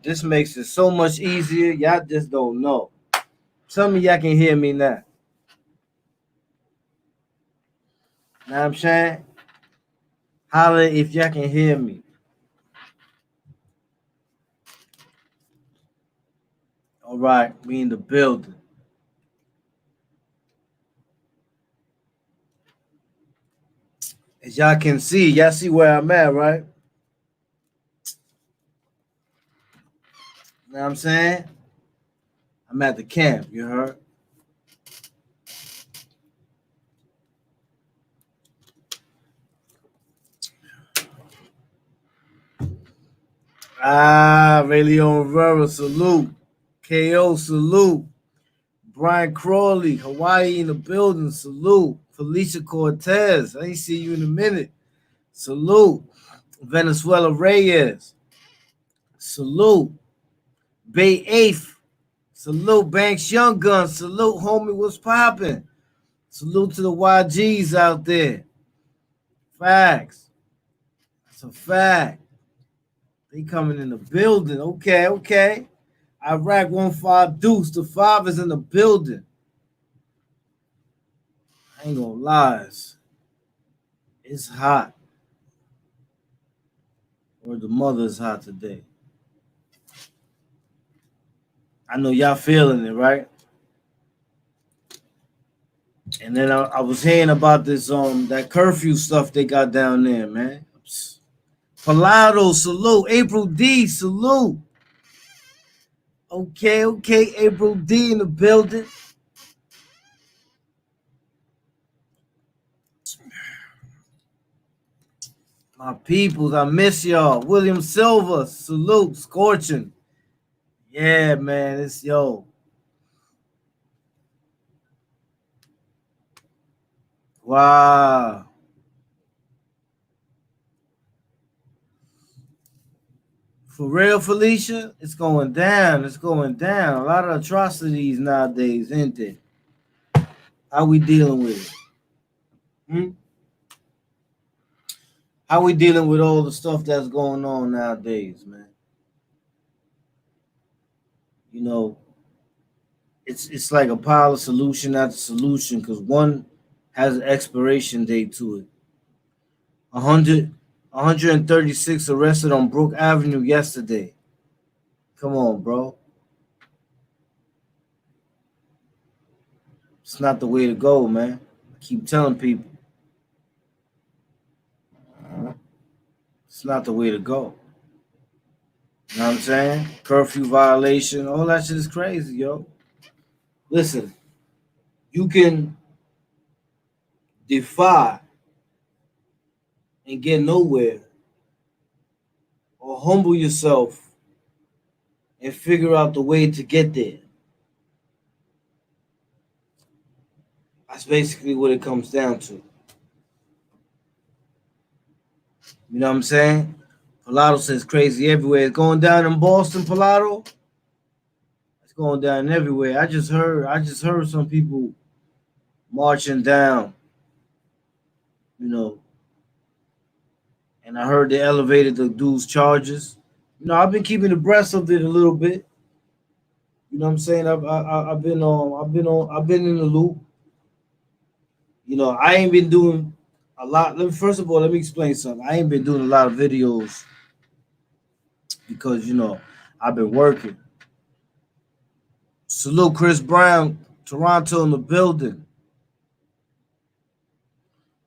This makes it so much easier. Y'all just don't know. Tell me y'all can hear me now. Know what I'm saying? Holler if y'all can hear me. All right, we in the building. As y'all see where I'm at, right? Know what I'm saying? I'm at the camp, you heard? Ah, Ray Leon Rivera, salute. KO, salute. Brian Crawley, Hawaii in the building, salute. Felicia Cortez, I ain't see you in a minute. Salute. Venezuela Reyes, salute. Bay 8th, salute. Banks Young Gun, salute. Homie, what's popping? Salute to the YGs out there. Facts. That's a fact. They coming in the building. Okay, okay. Iraq 1-5 Deuce. The 5 is in the building. I ain't gonna lie. It's hot. Or the mother's hot today. I know y'all feeling it, right? And then I was hearing about this that curfew stuff they got down there, man. Palado, salute. April D, salute. Okay, okay. April D in the building. My peoples, I miss y'all. William Silva, salute. Scorching. Yeah, man, it's yo. Wow. For real, Felicia, it's going down. It's going down. A lot of atrocities nowadays, ain't there? How we dealing with it? Hmm? How we dealing with all the stuff that's going on nowadays, man? You know, it's like a pile of solution after solution because one has an expiration date to it. 136 arrested on Brook Avenue yesterday. Come on, bro. It's not the way to go, man. I keep telling people. It's not the way to go. You know what I'm saying? Curfew violation, all that shit is crazy, yo. Listen, you can defy and get nowhere or humble yourself and figure out the way to get there. That's basically what it comes down to. You know what I'm saying? Pilato says crazy everywhere. It's going down in Boston, Pilato. It's going down everywhere. I just heard some people marching down, you know, and I heard they elevated the dude's charges. You know, I've been keeping abreast of it a little bit. You know what I'm saying? I've been in the loop. You know, I ain't been doing a lot. First of all, let me explain something. I ain't been doing a lot of videos because I've been working. Salute Chris Brown, Toronto in the building.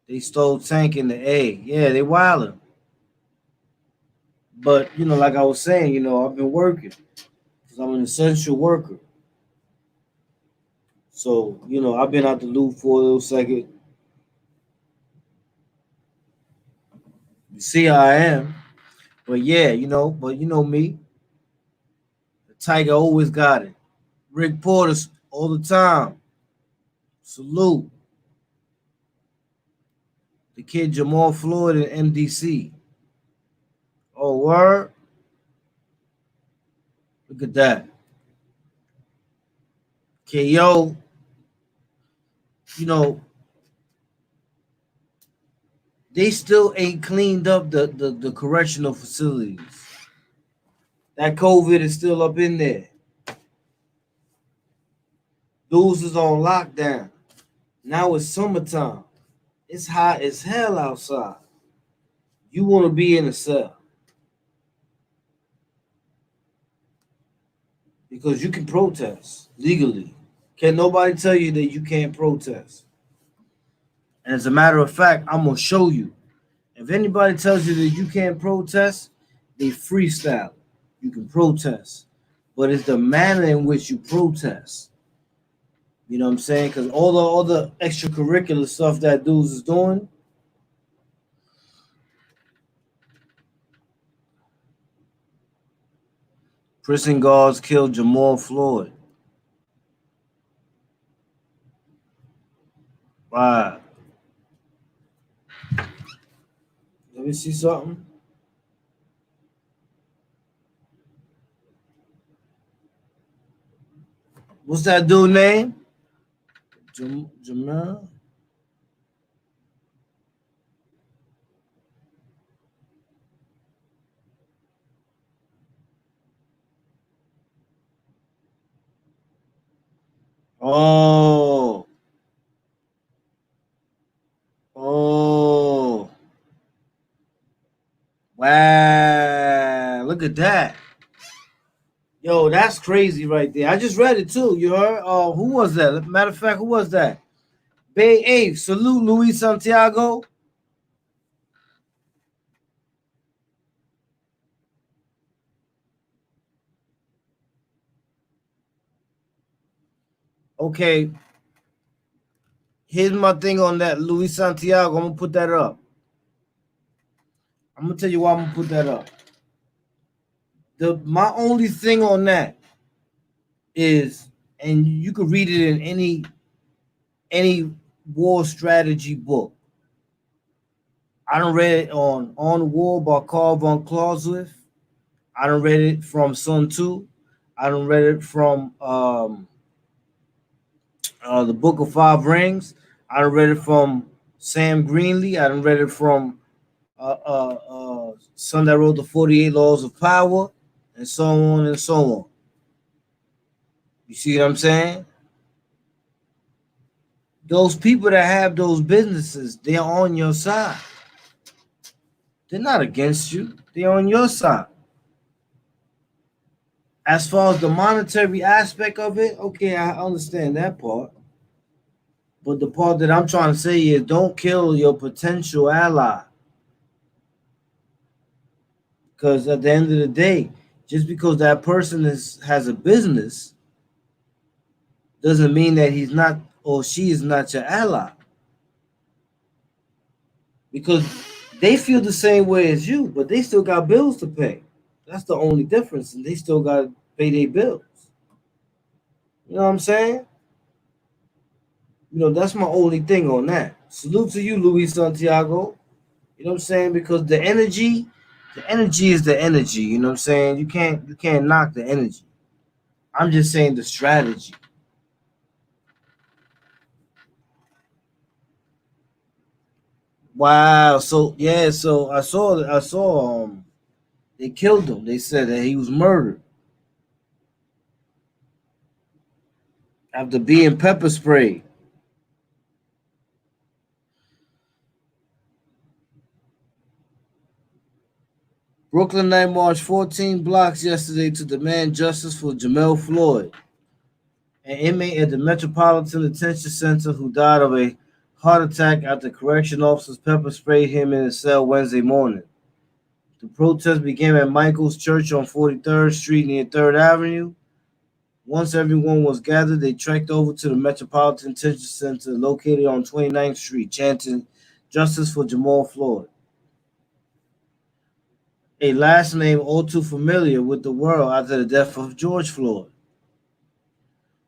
They stole Tank in the A. Yeah, they wildin'. But like I was saying, I've been working because I'm an essential worker. So I've been out the loop for a little second. You see how I am. But yeah, but you know me. The Tiger always got it. Rick Porter all the time. Salute. The kid Jamal Floyd in MDC. Oh, word? Look at that. KO, you know, they still ain't cleaned up the correctional facilities. That COVID is still up in there. Dudes is on lockdown. Now it's summertime. It's hot as hell outside. You want to be in a cell because you can protest legally. Can nobody tell you that you can't protest? And as a matter of fact, I'm gonna show you. If anybody tells you that you can't protest, they freestyle. You can protest, but it's the manner in which you protest. You know what I'm saying? Because all the other extracurricular stuff that dudes is doing, prison guards killed Jamal Floyd. Wow. Let me see something. What's that dude name? Jamal. Oh, oh, wow! Look at that. Yo, that's crazy right there. I just read it too. You heard? Who was that? Matter of fact, who was that? Bay 8. Salute Luis Santiago. Okay, here's my thing on that Luis Santiago. I'm gonna put that up. I'm gonna tell you why I'm gonna put that up. My only thing on that is, and you could read it in any war strategy book. I don't read it on War by Carl von Clausewitz. I don't read it from Sun Tzu. I don't read it from the Book of Five Rings. I don't read it from Sam Greenlee. I don't read it from son that wrote the 48 Laws of Power, and so on and so on. You see what I'm saying? Those people that have those businesses, they're on your side. They're not against you. They're on your side. As far as the monetary aspect of it, okay, I understand that part. But the part that I'm trying to say is don't kill your potential ally. Because at the end of the day, just because that person has a business doesn't mean that he's not or she is not your ally. Because they feel the same way as you, but they still got bills to pay. That's the only difference, and they still got to pay their bills. You know what I'm saying? That's my only thing on that. Salute to you, Luis Santiago. You know what I'm saying? Because the energy is the energy. You know what I'm saying? You can't knock the energy. I'm just saying the strategy. Wow. So yeah. So I saw they killed him. They said that he was murdered after being pepper sprayed. Brooklyn Night marched 14 blocks yesterday to demand justice for Jamel Floyd, an inmate at the Metropolitan Detention Center who died of a heart attack after correction officers pepper sprayed him in his cell Wednesday morning. The protest began at Michael's Church on 43rd Street near 3rd Avenue. Once everyone was gathered, they trekked over to the Metropolitan Detention Center located on 29th Street, chanting justice for Jamal Floyd, a last name all too familiar with the world after the death of George Floyd.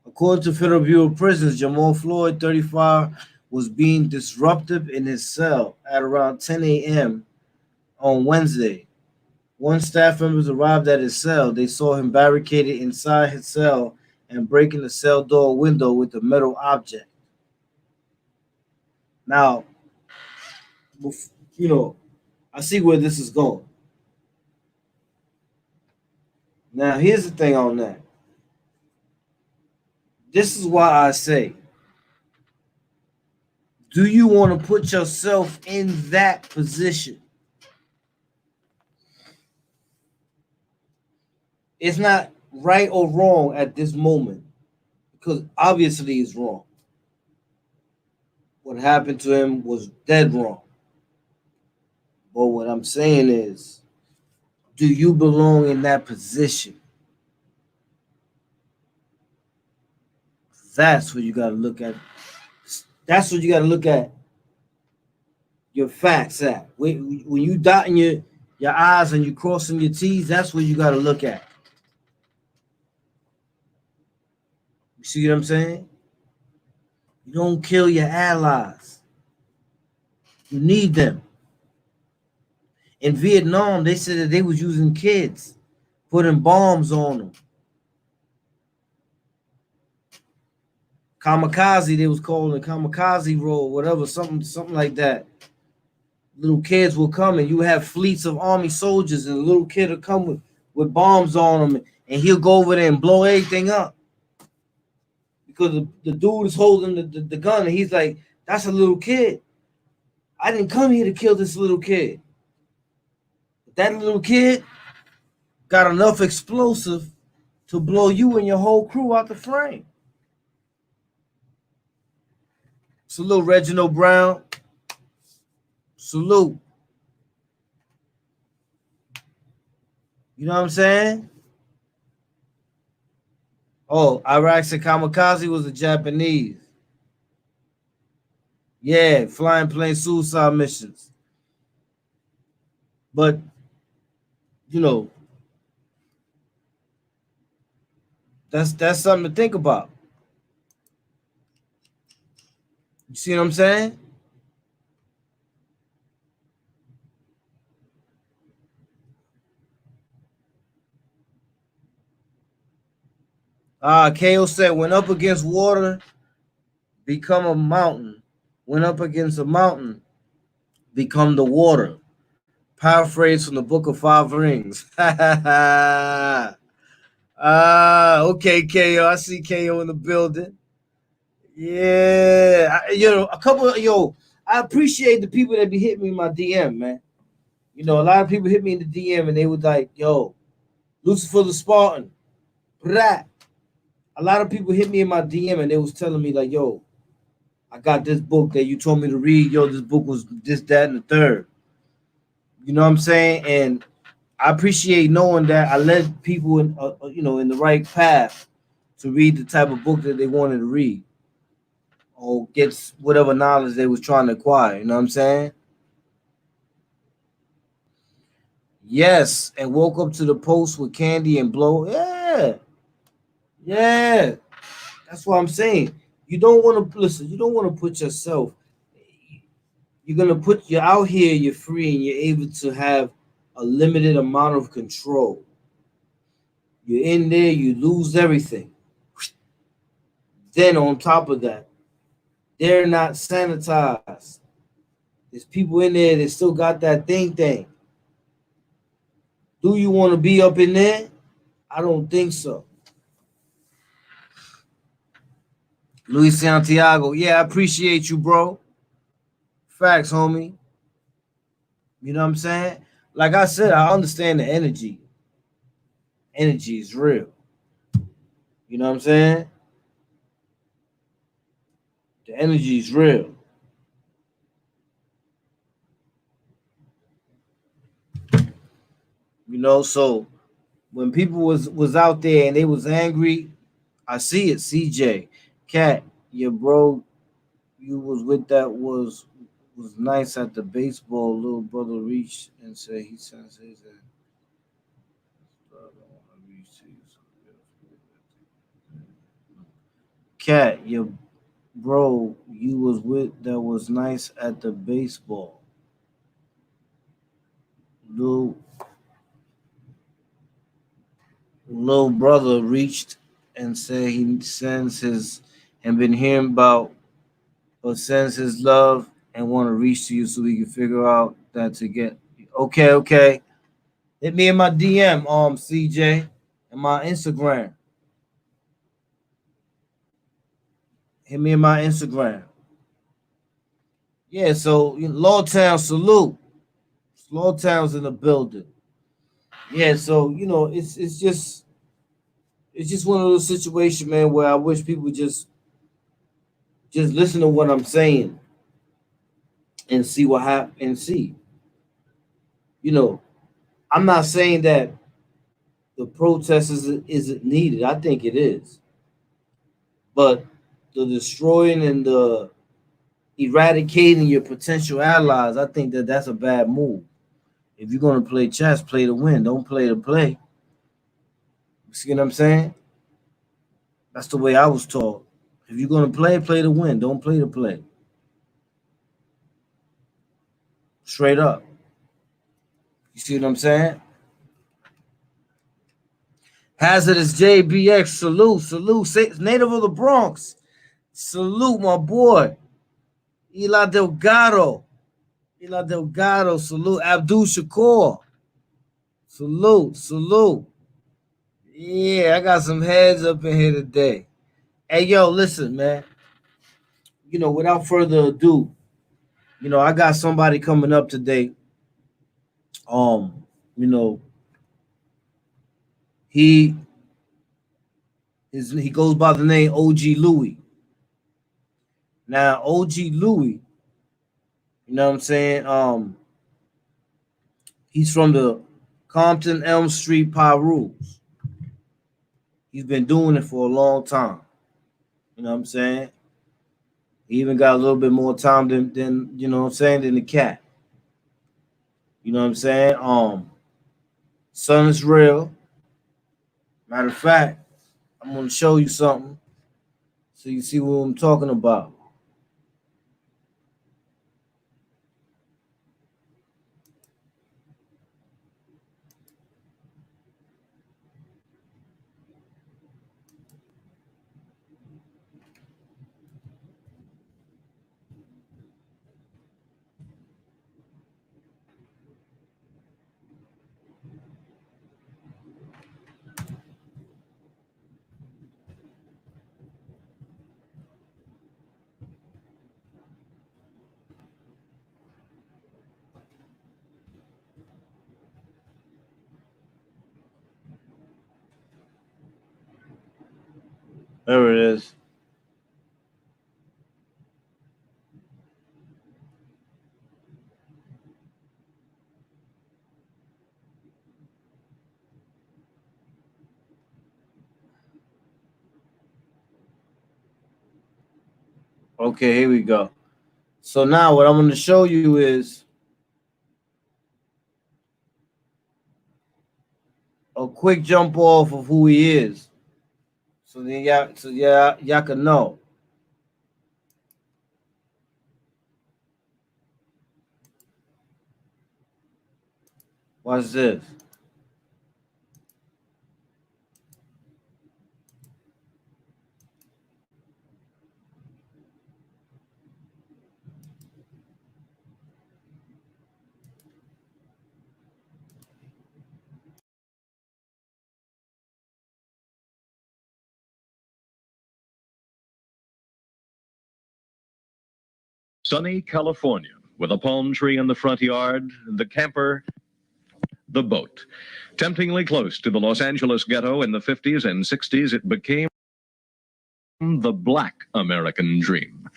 According to Federal Bureau of Prisons, Jamal Floyd, 35, was being disruptive in his cell at around 10 a.m. on Wednesday. Once staff members arrived at his cell, they saw him barricaded inside his cell and breaking the cell door window with a metal object. Now, you know, I see where this is going. Now, here's the thing on that. This is why I say, do you want to put yourself in that position? It's not right or wrong at this moment, because obviously it's wrong. What happened to him was dead wrong. But what I'm saying is, do you belong in that position? That's what you got to look at. That's what you got to look at your facts at. When you dotting your I's and you crossing your T's, that's what you got to look at. You see what I'm saying? You don't kill your allies. You need them. In Vietnam, they said that they was using kids, putting bombs on them. Kamikaze, they was calling it kamikaze roll, whatever, something like that. Little kids will come and you have fleets of army soldiers, and a little kid will come with bombs on him, and he'll go over there and blow everything up. Because the dude is holding the gun, and he's like, that's a little kid. I didn't come here to kill this little kid. But that little kid got enough explosive to blow you and your whole crew out the frame. Salute, Reginald Brown. Salute. You know what I'm saying? Oh, Iraq said kamikaze was a Japanese. Yeah, flying plane suicide missions. But, you know, that's something to think about. You see what I'm saying? KO said, when up against water, become a mountain. When up against a mountain, become the water. Paraphrase from the Book of Five Rings. Okay, KO. I see KO in the building. Yeah. I appreciate the people that be hitting me in my DM, man. You know, a lot of people hit me in the DM and they was like, yo, Lucifer the Spartan. Blah. A lot of people hit me in my DM and they was telling me like, yo, I got this book that you told me to read. Yo, this book was this, that, and the third. You know what I'm saying? And I appreciate knowing that I led people in, in the right path to read the type of book that they wanted to read or get whatever knowledge they was trying to acquire. You know what I'm saying? Yes, and woke up to the post with candy and blow. Yeah. That's what I'm saying. You don't want to listen. You don't want to put yourself. You're out here. You're free, and you're able to have a limited amount of control. You're in there. You lose everything. Then on top of that, they're not sanitized. There's people in there that still got that thing. Do you want to be up in there? I don't think so. Luis Santiago, yeah, I appreciate you, bro. Facts, homie. You know what I'm saying? Like I said, I understand the energy. Energy is real. You know what I'm saying? The energy is real. You know, so when people was out there and they was angry, I see it. CJ, Cat, your bro, you was with that was nice at the baseball. Little brother reached and said he sends his. Cat, your bro, you was with that was nice at the baseball. Little brother reached and said he sends his and been hearing about but sends his love and want to reach to you so we can figure out that to get okay. Hit me in my DM, CJ. in my Instagram. Hit me in my Instagram. Yeah, so Lawtown, salute. Lawtown's in the building. Yeah, so it's just one of those situations, man, where I wish people just listen to what I'm saying and see what happens and see. You know, I'm not saying that the protest isn't needed. I think it is, but the destroying and the eradicating your potential allies, I think that that's a bad move. If you're gonna play chess, play to win. Don't play to play. You see what I'm saying? That's the way I was taught. If you're gonna play, play to win. Don't play to play. Straight up. You see what I'm saying? Hazardous JBX, salute, salute. Native of the Bronx. Salute, my boy. Eli Delgado. Eli Delgado, salute. Abdul Shakur. Salute, salute. Yeah, I got some heads up in here today. Hey, yo, listen, man. Without further ado, I got somebody coming up today. Um, you know, he he goes by the name OG Louie. Now, OG Louie, you know what I'm saying? He's from the Compton Elm Street Pyrus. He's been doing it for a long time. You know what I'm saying? He even got a little bit more time than you know what I'm saying, than the cat. You know what I'm saying? Son is real. Matter of fact, I'm gonna show you something so you see what I'm talking about. There it is. Okay, here we go. So now what I'm gonna show you is a quick jump off of who he is. So y'all can know. Watch this. Sunny California, with a palm tree in the front yard, the camper, the boat. Temptingly close to the Los Angeles ghetto in the 50s and 60s, it became the Black American dream.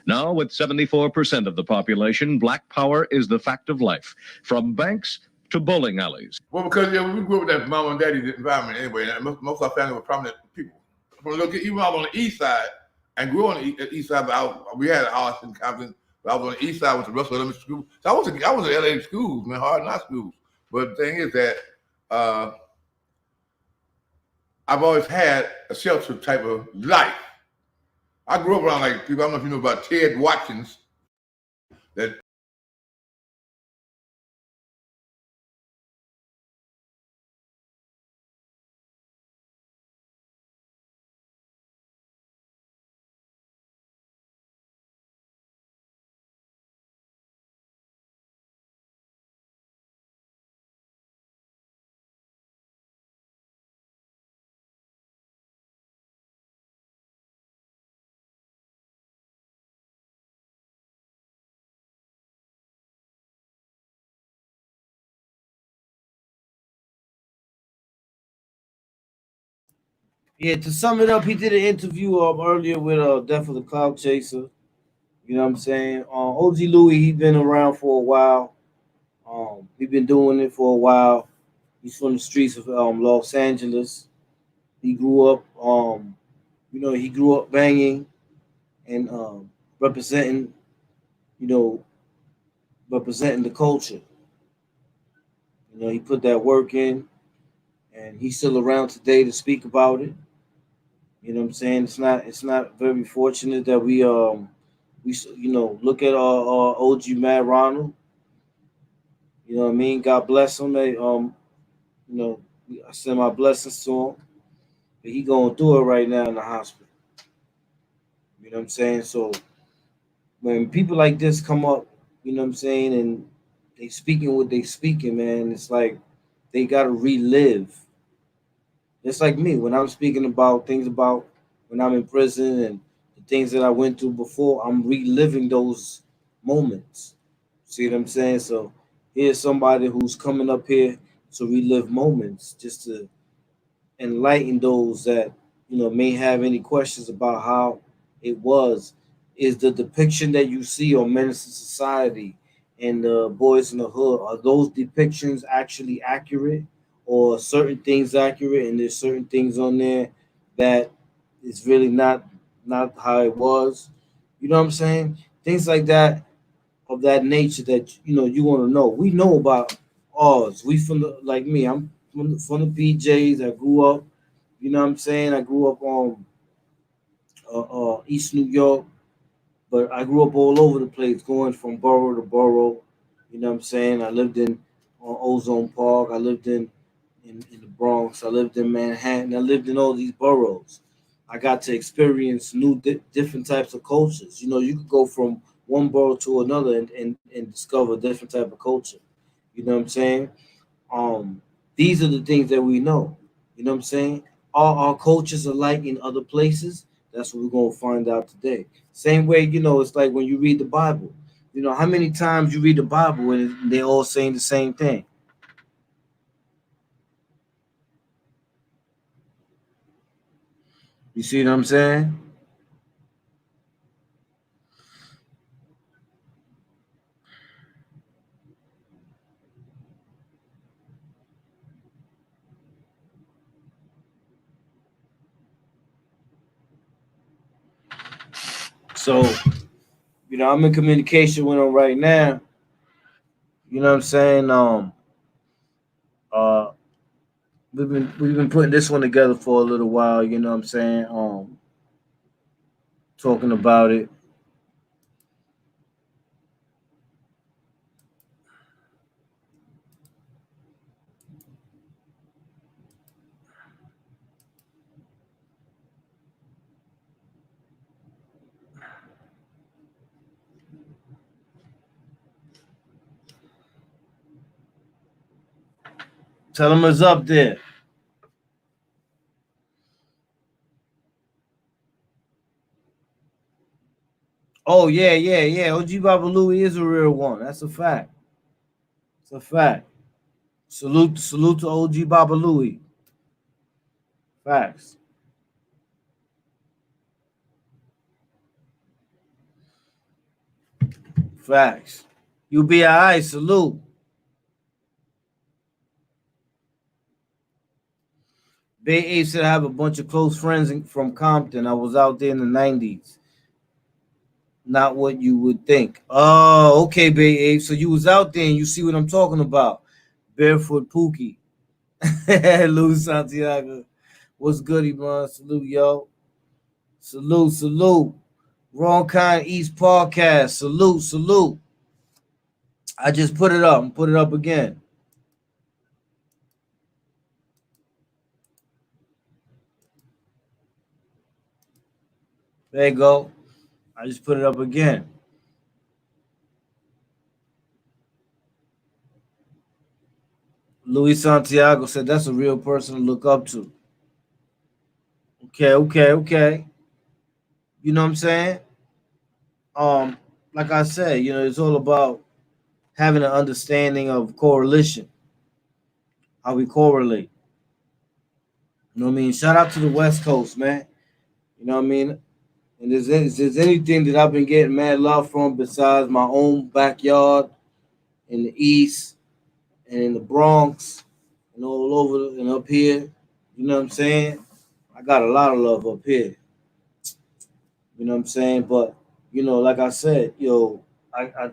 Now, with 74% of the population, black power is the fact of life, from banks to bowling alleys. Well, because we grew up with that mom and daddy environment anyway. And most of our family were prominent people. From look, even I was on the east side and grew on the east side, but we had a house in Compton. But I was on the east side with the Russell Elementary School. So I was in LA schools, man, hard knock schools. But the thing is that I've always had a shelter type of life. I grew up around like people. I don't know if you know about Ted Watkins. That Yeah, to sum it up, he did an interview earlier with Death of the Cloud Chaser. You know what I'm saying? OG Louie, he been around for a while. He been doing it for a while. He's from the streets of Los Angeles. He grew up, he grew up banging and representing, you know, representing the culture. He put that work in, and he's still around today to speak about it. You know what I'm saying? It's not very fortunate that we look at our OG Matt Ronald. You know what I mean? God bless him. You know, I send my blessings to him. But he going through it right now in the hospital. You know what I'm saying? So when people like this come up, you know what I'm saying, and they speaking what they speaking, man, it's like they gotta relive. Just like me, when I'm speaking about things about when I'm in prison and the things that I went through before, I'm reliving those moments. See what I'm saying? So here's somebody who's coming up here to relive moments, just to enlighten those that may have any questions about how it was. Is the depiction that you see on Menace to Society and the Boys in the Hood, are those depictions actually accurate, or certain things accurate and there's certain things on there that is really not how it was? You know what I'm saying? Things like that, of that nature, that you want to know. We know about ours. We from the, like me, I'm from the PJs. I grew up, you know what I'm saying? I grew up on East New York, but I grew up all over the place, going from borough to borough. You know what I'm saying? I lived in Ozone Park. I lived in the Bronx. I lived in Manhattan. I lived in all these boroughs. I got to experience different types of cultures. You could go from one borough to another and discover a different type of culture. You know what I'm saying? Um, these are the things that we know. You know what I'm saying? Are our cultures alike in other places? That's what we're gonna find out today. Same way, it's like when you read the Bible. How many times you read the Bible and they all saying the same thing? You see what I'm saying? So, I'm in communication with them right now. You know what I'm saying? Uh, we've been putting this one together for a little while. You know what I'm saying? Talking about it. Tell them it's up there. Oh yeah, yeah, yeah. OG Baba Louie is a real one. That's a fact. It's a fact. Salute to OG Baba Louie. Facts. Facts. You be alright. Salute. Bay Ape said I have a bunch of close friends from Compton. I was out there in the '90s. Not what you would think. Oh, okay, Bay Ape. So you was out there and you see what I'm talking about. Barefoot Pookie. Louis Santiago. What's goody, man? Salute, yo. Salute, salute. Wrong Kind East Podcast. Salute, salute. I just put it up and put it up again. There you go. I just put it up again. Luis Santiago said that's a real person to look up to. Okay, okay, okay. You know what I'm saying? Um, like I said, it's all about having an understanding of correlation, how we correlate. You know what I mean? Shout out to the West Coast, man. You know what I mean? And if there's anything that I've been getting mad love from besides my own backyard in the East and in the Bronx and all over and up here, you know what I'm saying? I got a lot of love up here. You know what I'm saying? But like I said, I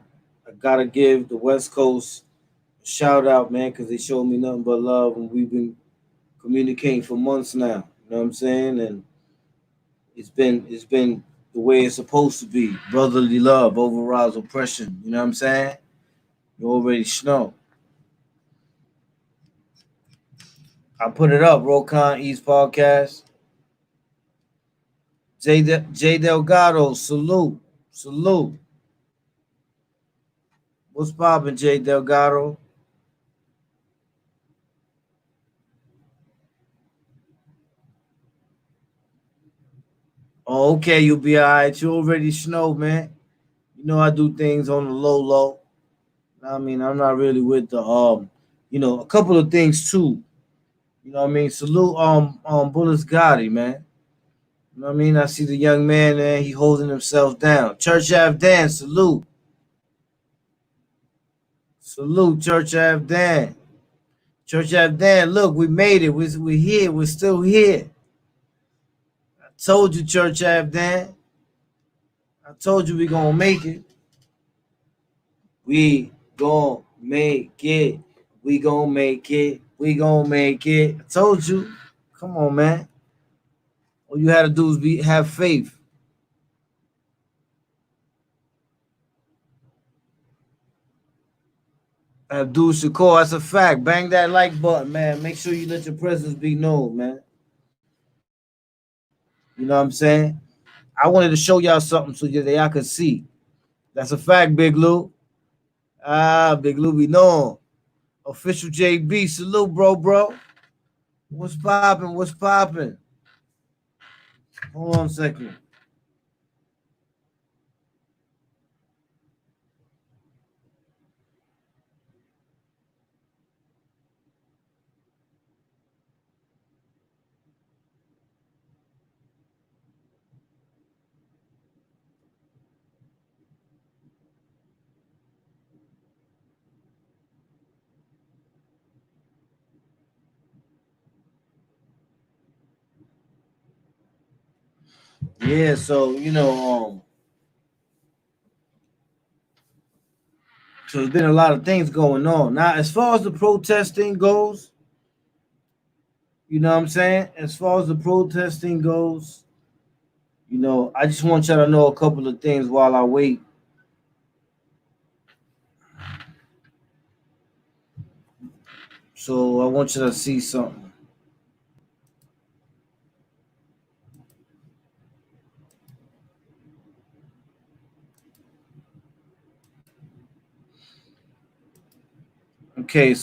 gotta give the West Coast a shout out, man, because they showed me nothing but love, and we've been communicating for months now. You know what I'm saying? And it's been the way it's supposed to be. Brotherly love overrides oppression. You know what I'm saying? You already know. I put it up, Rokon East Podcast. J Delgado, salute. Salute. What's poppin', J Delgado? Oh, okay, you'll be all right. You already know, man. You know I do things on the low low. I mean, I'm not really with the a couple of things too. You know what I mean? Salute Bullets Gotti, man. You know what I mean? I see the young man there, he holding himself down. Church Ave Dan, salute. Salute, Church Ave Dan. Church Ave Dan, look, we made it. We're here. We're still here. I told you, Church Ave Dan. I told you we gonna make it. We gonna make it. We gonna make it. We gonna make it. I told you. Come on, man. All you had to do is have faith. Abdul Shakur, that's a fact. Bang that like button, man. Make sure you let your presence be known, man. You know what I'm saying? I wanted to show y'all something so that y'all could see. That's a fact, Big Lou. Ah, Big Lou be known. Official JB, salute, bro. What's poppin'? What's poppin'? Hold on a second. Yeah, so so there's been a lot of things going on. Now, as far as the protesting goes, you know what I'm saying? As far as the protesting goes, I just want y'all to know a couple of things while I wait. So I want you to see something. Okay,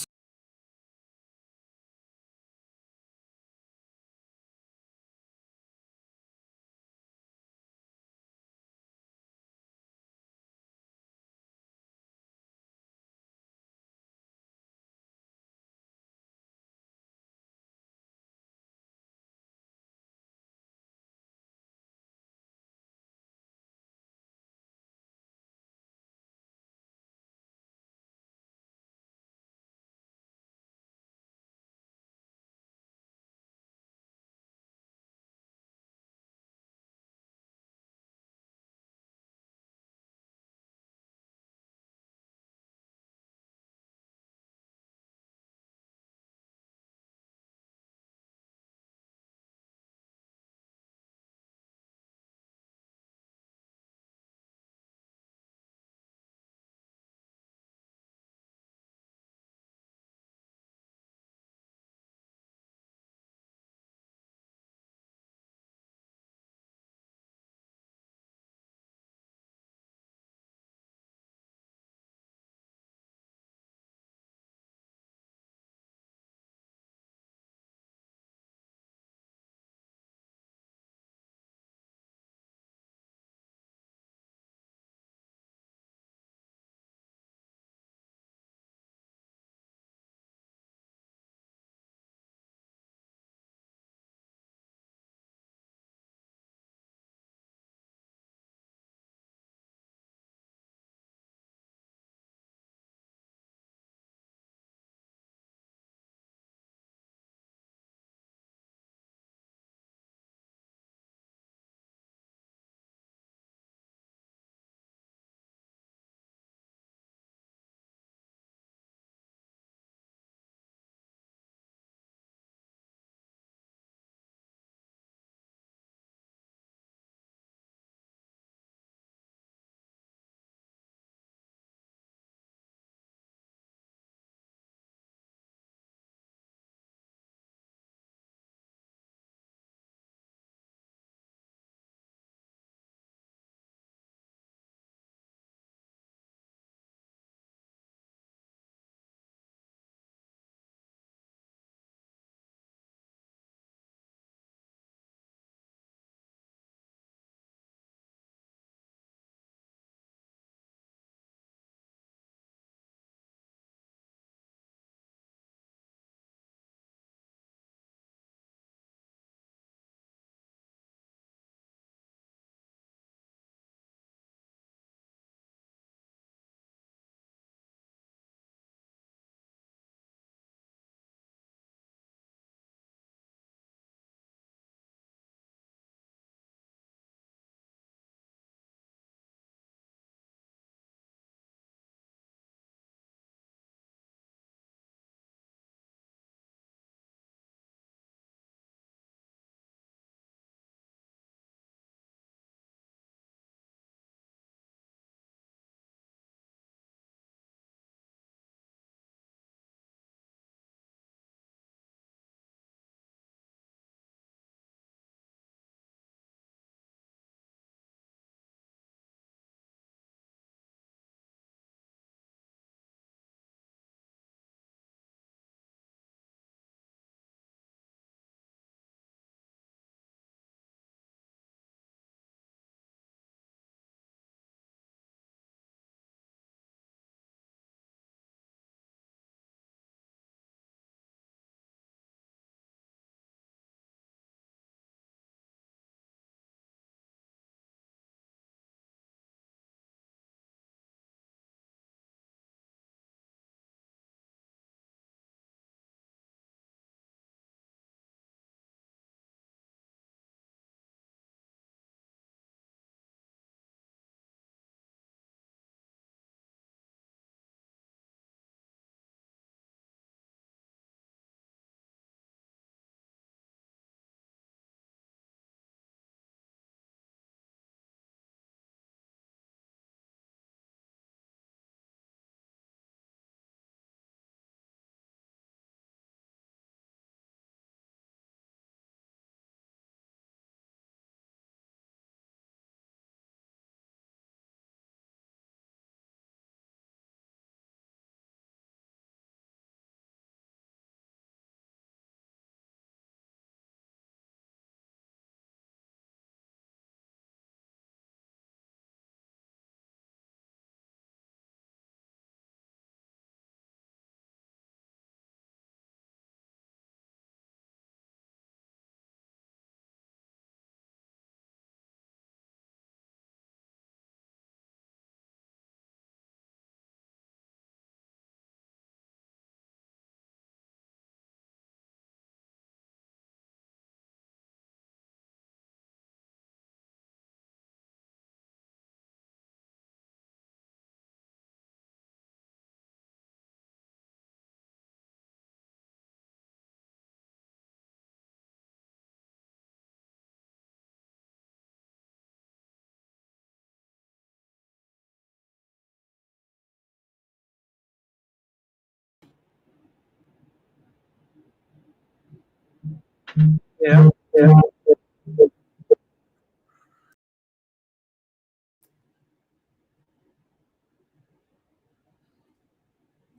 Yeah, yeah,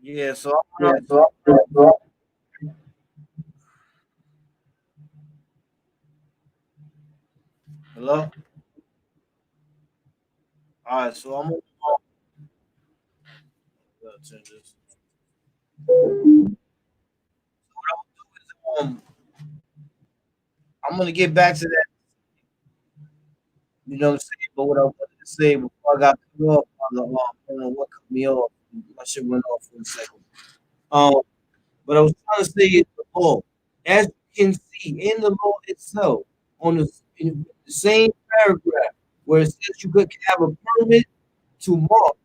yeah. So I'm Yeah, gonna, hello. All right, so gonna turn this. Um, I'm gonna get back to that. You know what I'm saying? But what I wanted to say before I got cut off, I don't know what cut me off. My shit went off for a second. Um, but I was trying to say is the law, as you can see in the law itself, on in the same paragraph where it says you could have a permit to march.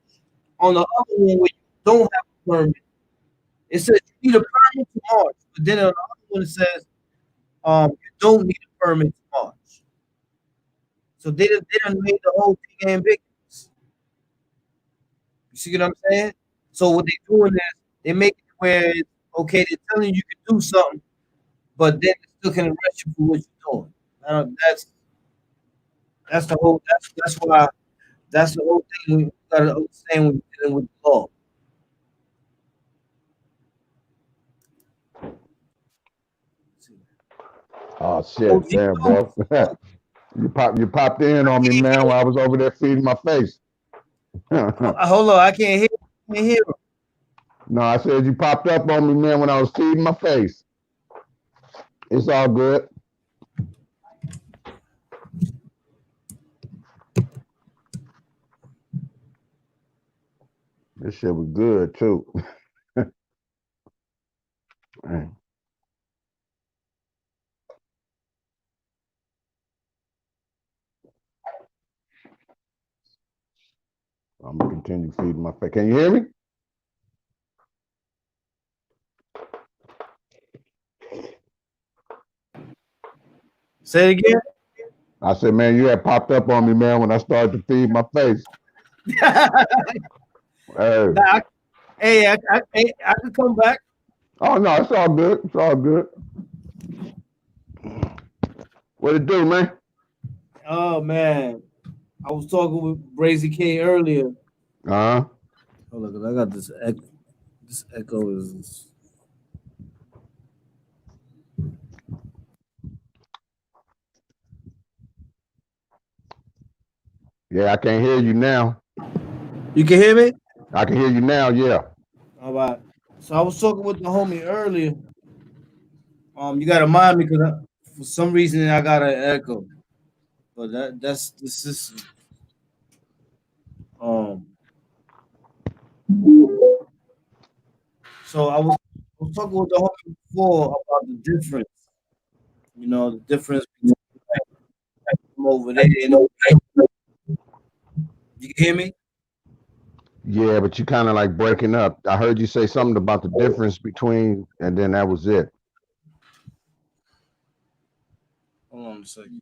On the other one where you don't have a permit, it says you need a permit to march. But then on the other one it says you don't need a permit to march. So they done made the whole thing ambiguous. You see what I'm saying? So what they doing is they make it where it's, okay, they're telling you can do something, but then they still can arrest you for what you're doing. That's the whole that's why that's the whole thing we gotta understand when you're dealing with the law. Oh shit, OG damn, Louie, bro. You popped in on me, man, while I was over there feeding my face. No, hold on, I can't hear. I can't hear him. I said you popped up on me, man, when I was feeding my face. It's all good. This shit was good too. Man, I'm gonna continue feeding my face. Can you hear me? Say it again. I said, man, you had popped up on me, man, when I started to feed my face. Hey. Nah, I could come back. Oh no, it's all good. It's all good. What it do, man? Oh man, I was talking with Brazy K earlier. Uh-huh. Hold on, 'cause I got this echo. This echo is. Yeah, I can't hear you now. You can hear me? I can hear you now, yeah. All right. So I was talking with the homie earlier. You gotta mind me because for some reason I got an echo. But that's this is um. So I was talking with the homie before about the difference. You know the difference between from over there and over here. You can hear me? Yeah, but you kind of like breaking up. I heard you say something about the difference between, and then that was it. Hold on a second.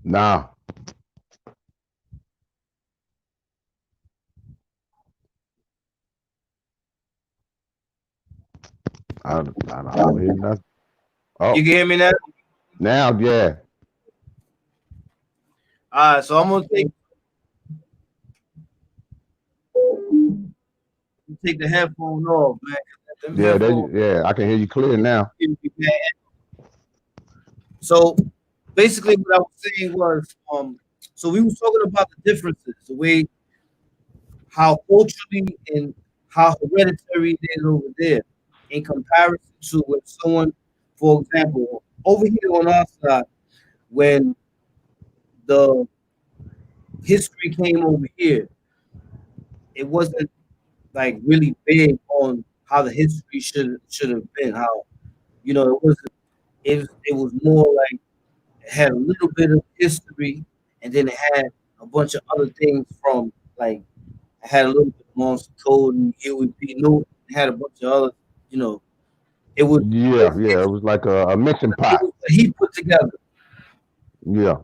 Nah, I don't hear nothing. You Oh, can hear me now? now, yeah. All right. So I'm gonna take the headphone off, man. Them Yeah, headphones. I can hear you clear now. So basically, what I was saying was, so we was talking about the differences, the way how culturally and how hereditary it is over there, in comparison to when someone, for example, over here on our side, when the history came over here, it wasn't like really big on how the history should have been. How it wasn't. It was more like it had a little bit of history, and then it had a bunch of other things from like it had a little bit of Monster Code and Huey P. Newton. It had a bunch of other, you know, It was Yeah, yeah. It was like a mixing it pot. was he put together. Yeah.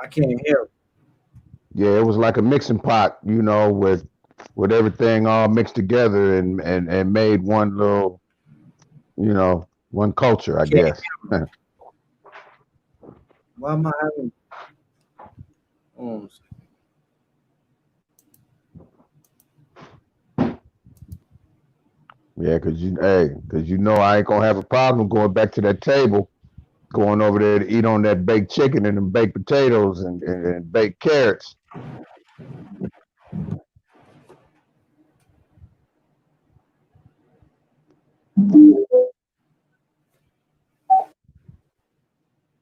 I can't hear him. Yeah, it was like a mixing pot, with everything all mixed together and made one little, one culture, I Can't. guess. Why am I having? Oh, Yeah, cause I ain't gonna have a problem going back to that table, going over there to eat on that baked chicken and them baked potatoes and baked carrots.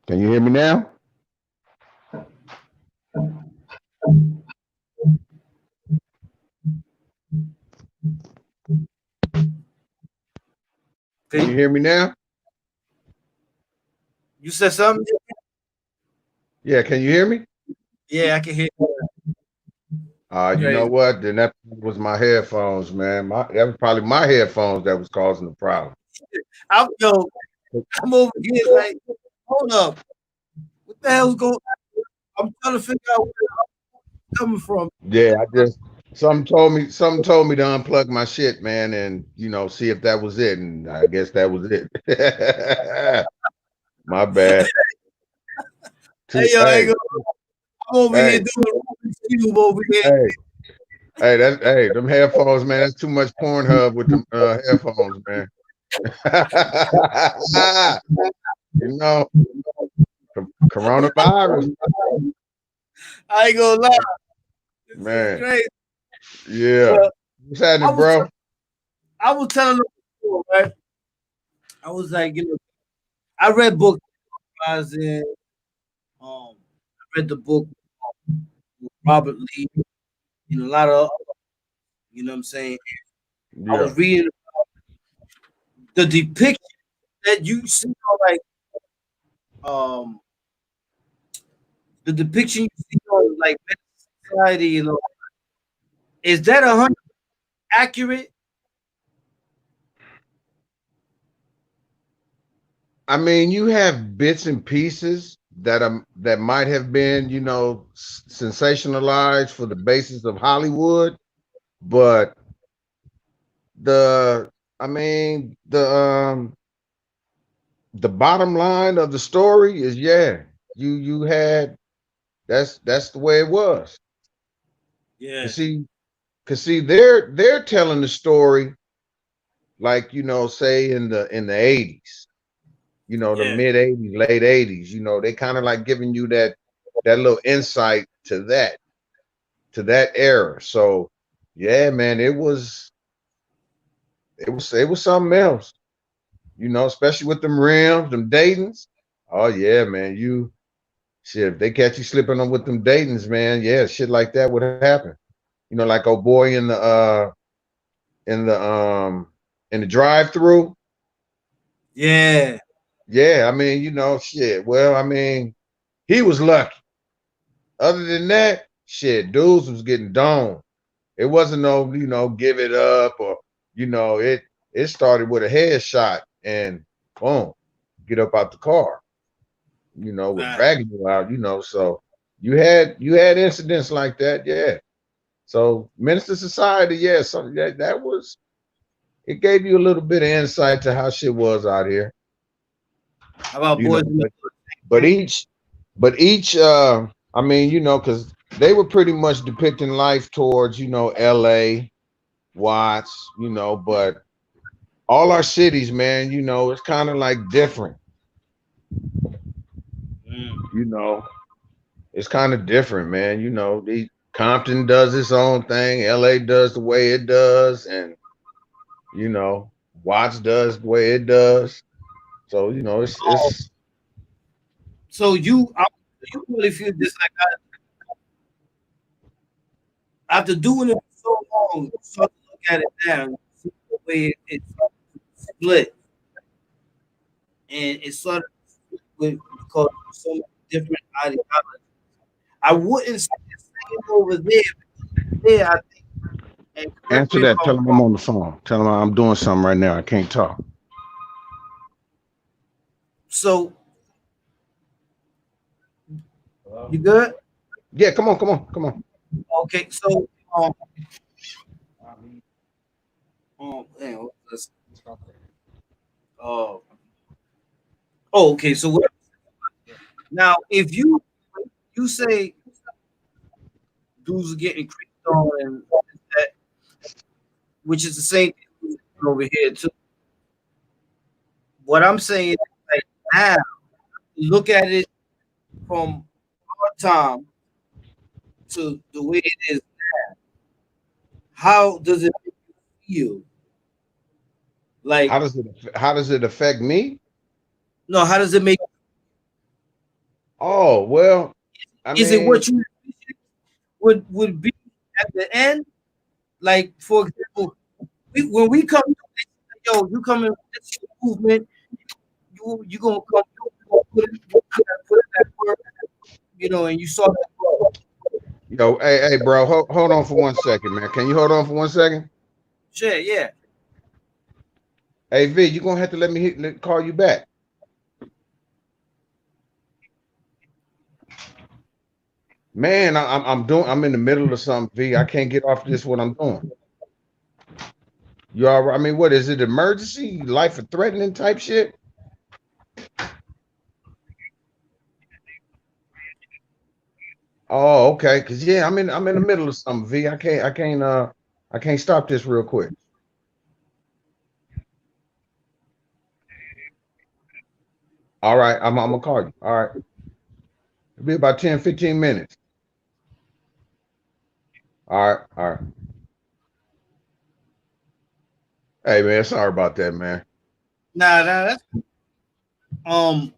Can you hear me now? Can okay. you hear me now? You said something? Yeah, can you hear me? Yeah, I can hear you. You know Crazy. what? Then that was my headphones, man. That was probably my headphones that was causing the problem. Yo, I'm over here like, hold up. What the hell's going on? I'm trying to figure out where it's coming from. Yeah, I just something told me to unplug my shit, man, and see if that was it. And I guess that was it. My bad. Hey, yo, Hey, I'm over here hey, doing Rubik's Cube over here. hey, hey, them headphones, man. That's too much Pornhub with them headphones, man. you know, coronavirus, I ain't gonna lie. This is man. crazy. Yeah. But What's I happening, was bro? I was telling them before, right? I was like, I read books when I was in I read the book with Robert Lee and a lot of what I'm saying. I Yeah. was reading the depiction that you see on like um the depiction you see on like society, is that 100 accurate? I mean, you have bits and pieces that might have been, sensationalized for the basis of Hollywood, but the I mean, the bottom line of the story is, yeah, you had that's the way it was. Yeah, Cause see, they're telling the story like, say in the 80s, the yeah. mid 80s, late 80s, they kind of like giving you that little insight to that era. So yeah, man, it was something else, especially with them rims, them Daytons. Oh yeah, man, shit, if they catch you slipping on with them Daytons, man, yeah, shit like that would happen. Like old boy in the in the drive-through. Yeah, Yeah, I mean, shit. Well, I mean, he was lucky. Other than that, shit, dudes was getting domed. It wasn't no, give it up or, it started with a headshot and boom, get up out the car, with right. dragging you out, so you had incidents like that, yeah. So Minister Society, yeah, something that was it gave you a little bit of insight to how shit was out here, How about boys in the but but each but each I mean, because they were pretty much depicting life towards, LA, Watts, but all our cities, man, it's kind of like different, you know, it's kind of different, man. The Compton does its own thing, LA does the way it does, and Watts does the way it does. So, Oh, it's so you really feel just like after doing it for so long, you start to look at it now, and see the way it's split, and it's sort of split because of so many different ideologies. I wouldn't say the same over there. There, I think. And correct Answer me if that. I'm Tell him I'm wrong. on the phone. Tell him I'm doing something right now. I can't talk. So you good? Yeah, come on, come on, come on. Okay, so um, hang on, uh, okay, so now if you say dudes are getting creeped on and that, which is the same thing over here too. What I'm saying is like now, look at it from our time to the way it is. How does it make you feel? Like, How does it affect me? no, how does it make? Oh, well, I Is it mean, what you would be at the end? Like, for example, when we come, yo, you come in with this movement, you gonna come, you gonna put in that work, and you saw that work. yo, hey, bro, hold on for 1 second, man. Can you hold on for 1 second? Sure, yeah. Hey, V, you gonna have to let me call you back. Man, I'm in the middle of something, V. I can't get off this what I'm doing. You all right? I mean, what is it? Emergency, life threatening type shit? Oh, okay. Cause yeah, I'm in the middle of something, V. I can't stop this real quick. All right, I'm gonna call you. All right. It'll be about 10, 15 minutes. All right, all right. Hey man, sorry about that, man. Nah, that's um.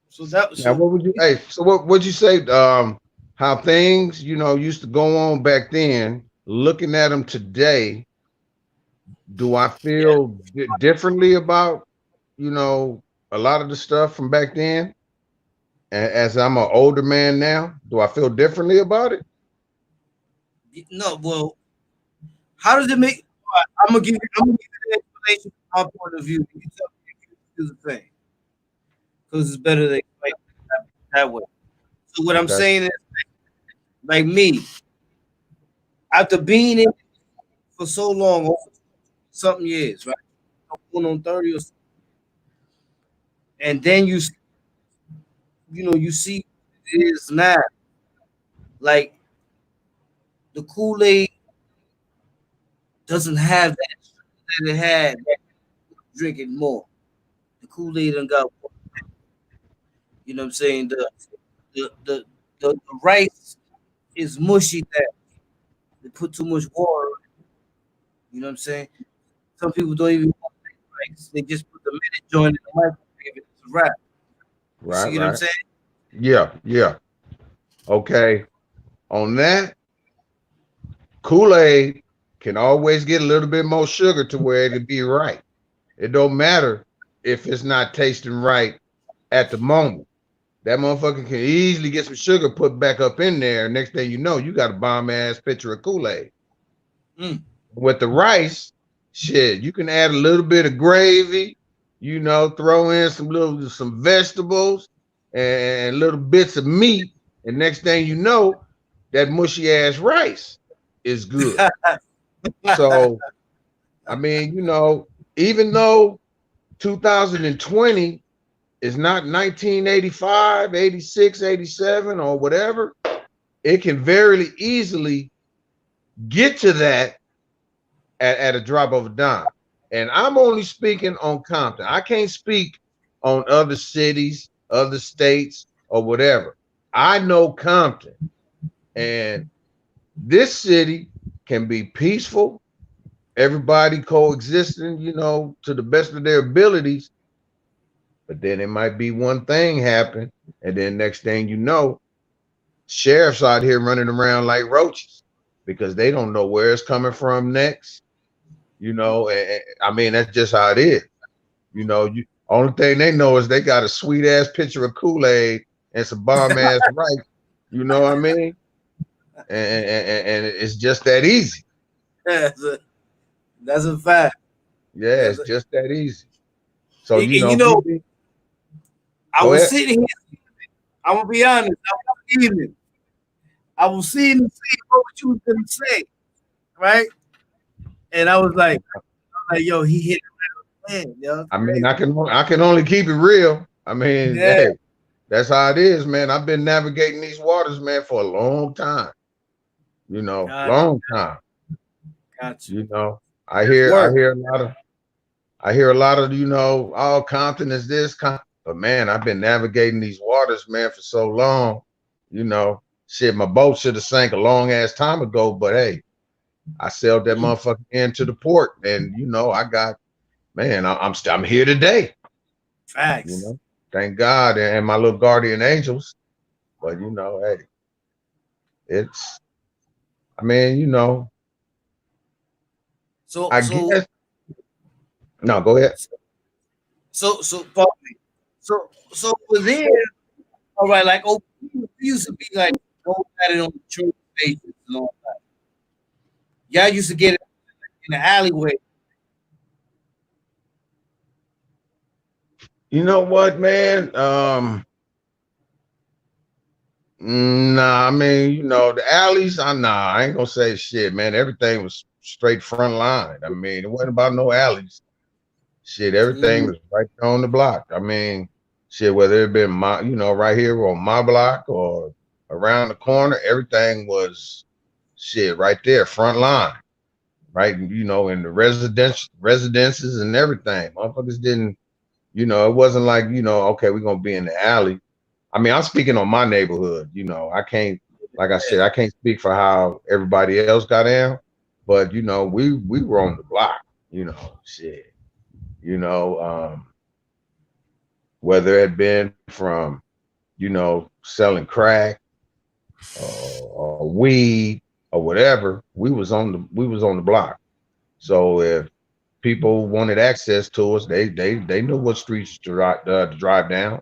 So that Now, so what would you? Hey, so what would you say? How things used to go on back then. Looking at them today, do I yeah. feel differently about a lot of the stuff from back then? As I'm an older man now, do I feel differently about it? No, well, how does it make? I'm gonna give you the explanation from my point of view. You tell me if you do the thing because it's better to explain that way. So what I'm Okay. saying is, like me, after being in it for so long, over something years, right? I'm going on 30 or something, and then you see it is now. Like the Kool-Aid doesn't have that it had drinking more. The Kool-Aid done got, what I'm saying? The rice is mushy that they put too much water. You know what I'm saying? Some people don't even want rice. They just put the minute joint in the microwave and it's a wrap. You Right, see what I'm right. saying? Yeah, yeah. Okay. On that, Kool-Aid can always get a little bit more sugar to where it'll be right. It don't matter if it's not tasting right at the moment. That motherfucker can easily get some sugar put back up in there. Next thing you know, you got a bomb ass pitcher of Kool-Aid. Mm. With the rice, shit, you can add a little bit of gravy, throw in some vegetables and little bits of meat. And next thing you know, that mushy ass rice is good. So, I mean, even though 2020 is not 1985, 86, 87, or whatever, it can very easily get to that at a drop of a dime. And I'm only speaking on Compton. I can't speak on other cities, other states, or whatever. I know Compton, and this city can be peaceful, everybody coexisting, to the best of their abilities. But then it might be one thing happen, and then next thing you know, sheriffs out here running around like roaches because they don't know where it's coming from next. I mean, that's just how it is. You only thing they know is they got a sweet ass picture of Kool-Aid and some bomb ass rice. You know what I mean? and it's just that easy. That's a fact. Yeah, That's it's just that easy. So and you know, I go was ahead. sitting here. I'm gonna be honest. I was seeing what you was gonna say, right? And I was like, yo, he hit it right on the head, yo. I mean, I can only keep it real. I mean, Yeah, hey, that's how it is, man. I've been navigating these waters, man, for a long time. got Long time. you. I That's hear work. I hear a lot of, oh, Compton is this, but man, I've been navigating these waters, man, for so long. Shit, my boat should have sank a long ass time ago, but hey, I sailed that motherfucker into the port, and I got, man, I'm here today. Facts. Thank God and my little guardian angels. But hey, it's, I mean, So I so guess. No, go ahead. pardon me. So for there, all right, like we used to be like going at it on the church basis and all that. Y'all used to get it in the alleyway. You know what, man? Nah, I mean, the alleys, I ain't gonna say shit, man. Everything was straight front line. I mean, it wasn't about no alleys. Shit, everything was right there on the block. I mean, shit, whether it been right here on my block or around the corner, everything was shit right there, front line. Right, in the residences and everything. Motherfuckers didn't, it wasn't like, okay, we're gonna be in the alley. I mean, I'm speaking on my neighborhood. I can't, like I said, I can't speak for how everybody else got in, but we were on the block. Shit. Whether it had been from, selling crack or weed or whatever, we was on the block. So if people wanted access to us, they knew what streets to drive down.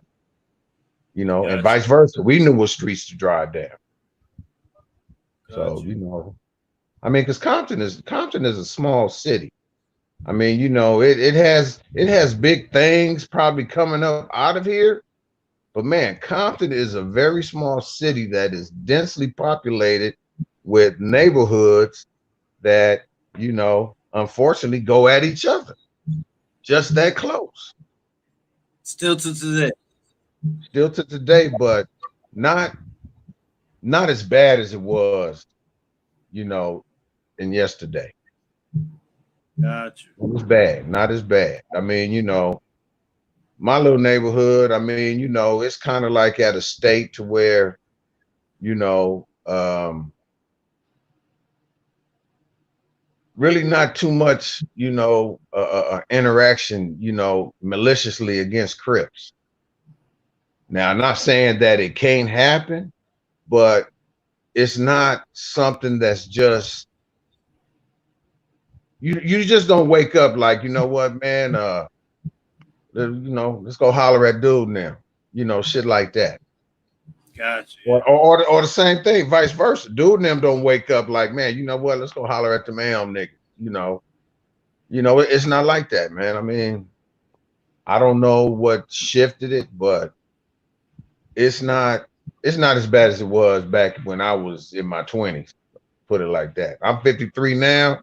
And vice versa. We knew what streets to drive down. So, I mean, because Compton is a small city. I mean, it has big things probably coming up out of here. But man, Compton is a very small city that is densely populated with neighborhoods that, unfortunately go at each other. Just that close. Still to today. Still to today, but not as bad as it was, in yesterday. Got you. It was bad, not as bad. I mean, my little neighborhood, I mean, it's kind of like at a state to where, really not too much, interaction, maliciously against Crips. Now, I'm not saying that it can't happen, but it's not something that's just, you just don't wake up like, you know what, man, let's go holler at dude now, shit like that. Gotcha. Or the same thing, vice versa. Dude and them don't wake up like, man, you know what, let's go holler at the ma'am nigga. It's not like that, man. I mean, I don't know what shifted it, but it's not as bad as it was back when I was in my 20s. Put it like that. I'm 53 now.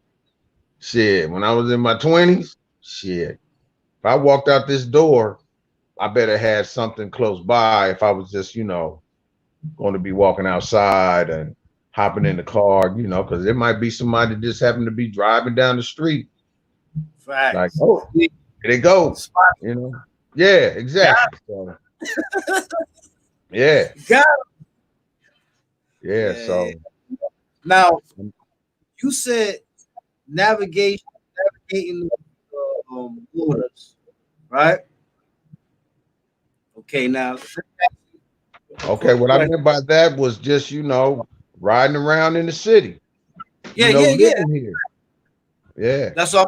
Shit, when I was in my 20s, shit. If I walked out this door, I better have something close by if I was just, going to be walking outside and hopping in the car, because there might be somebody that just happened to be driving down the street. Facts. Like, oh, here they go. Yeah, exactly. So, yeah. Yeah, so now you said navigating the waters, right? Okay, now. Okay, what I meant by that was just, riding around in the city. Yeah. Living here. Yeah. That's all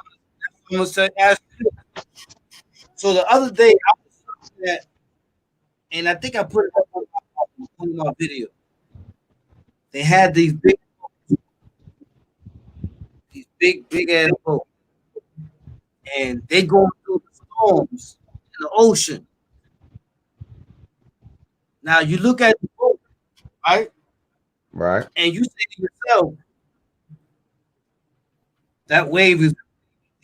I'm gonna say. Ask you. So the other day I was that, and I think I put it up on my video. They had these big ass boats, and they going through the storms in the ocean. Now you look at the boat, right, Right. and you say to yourself, that wave is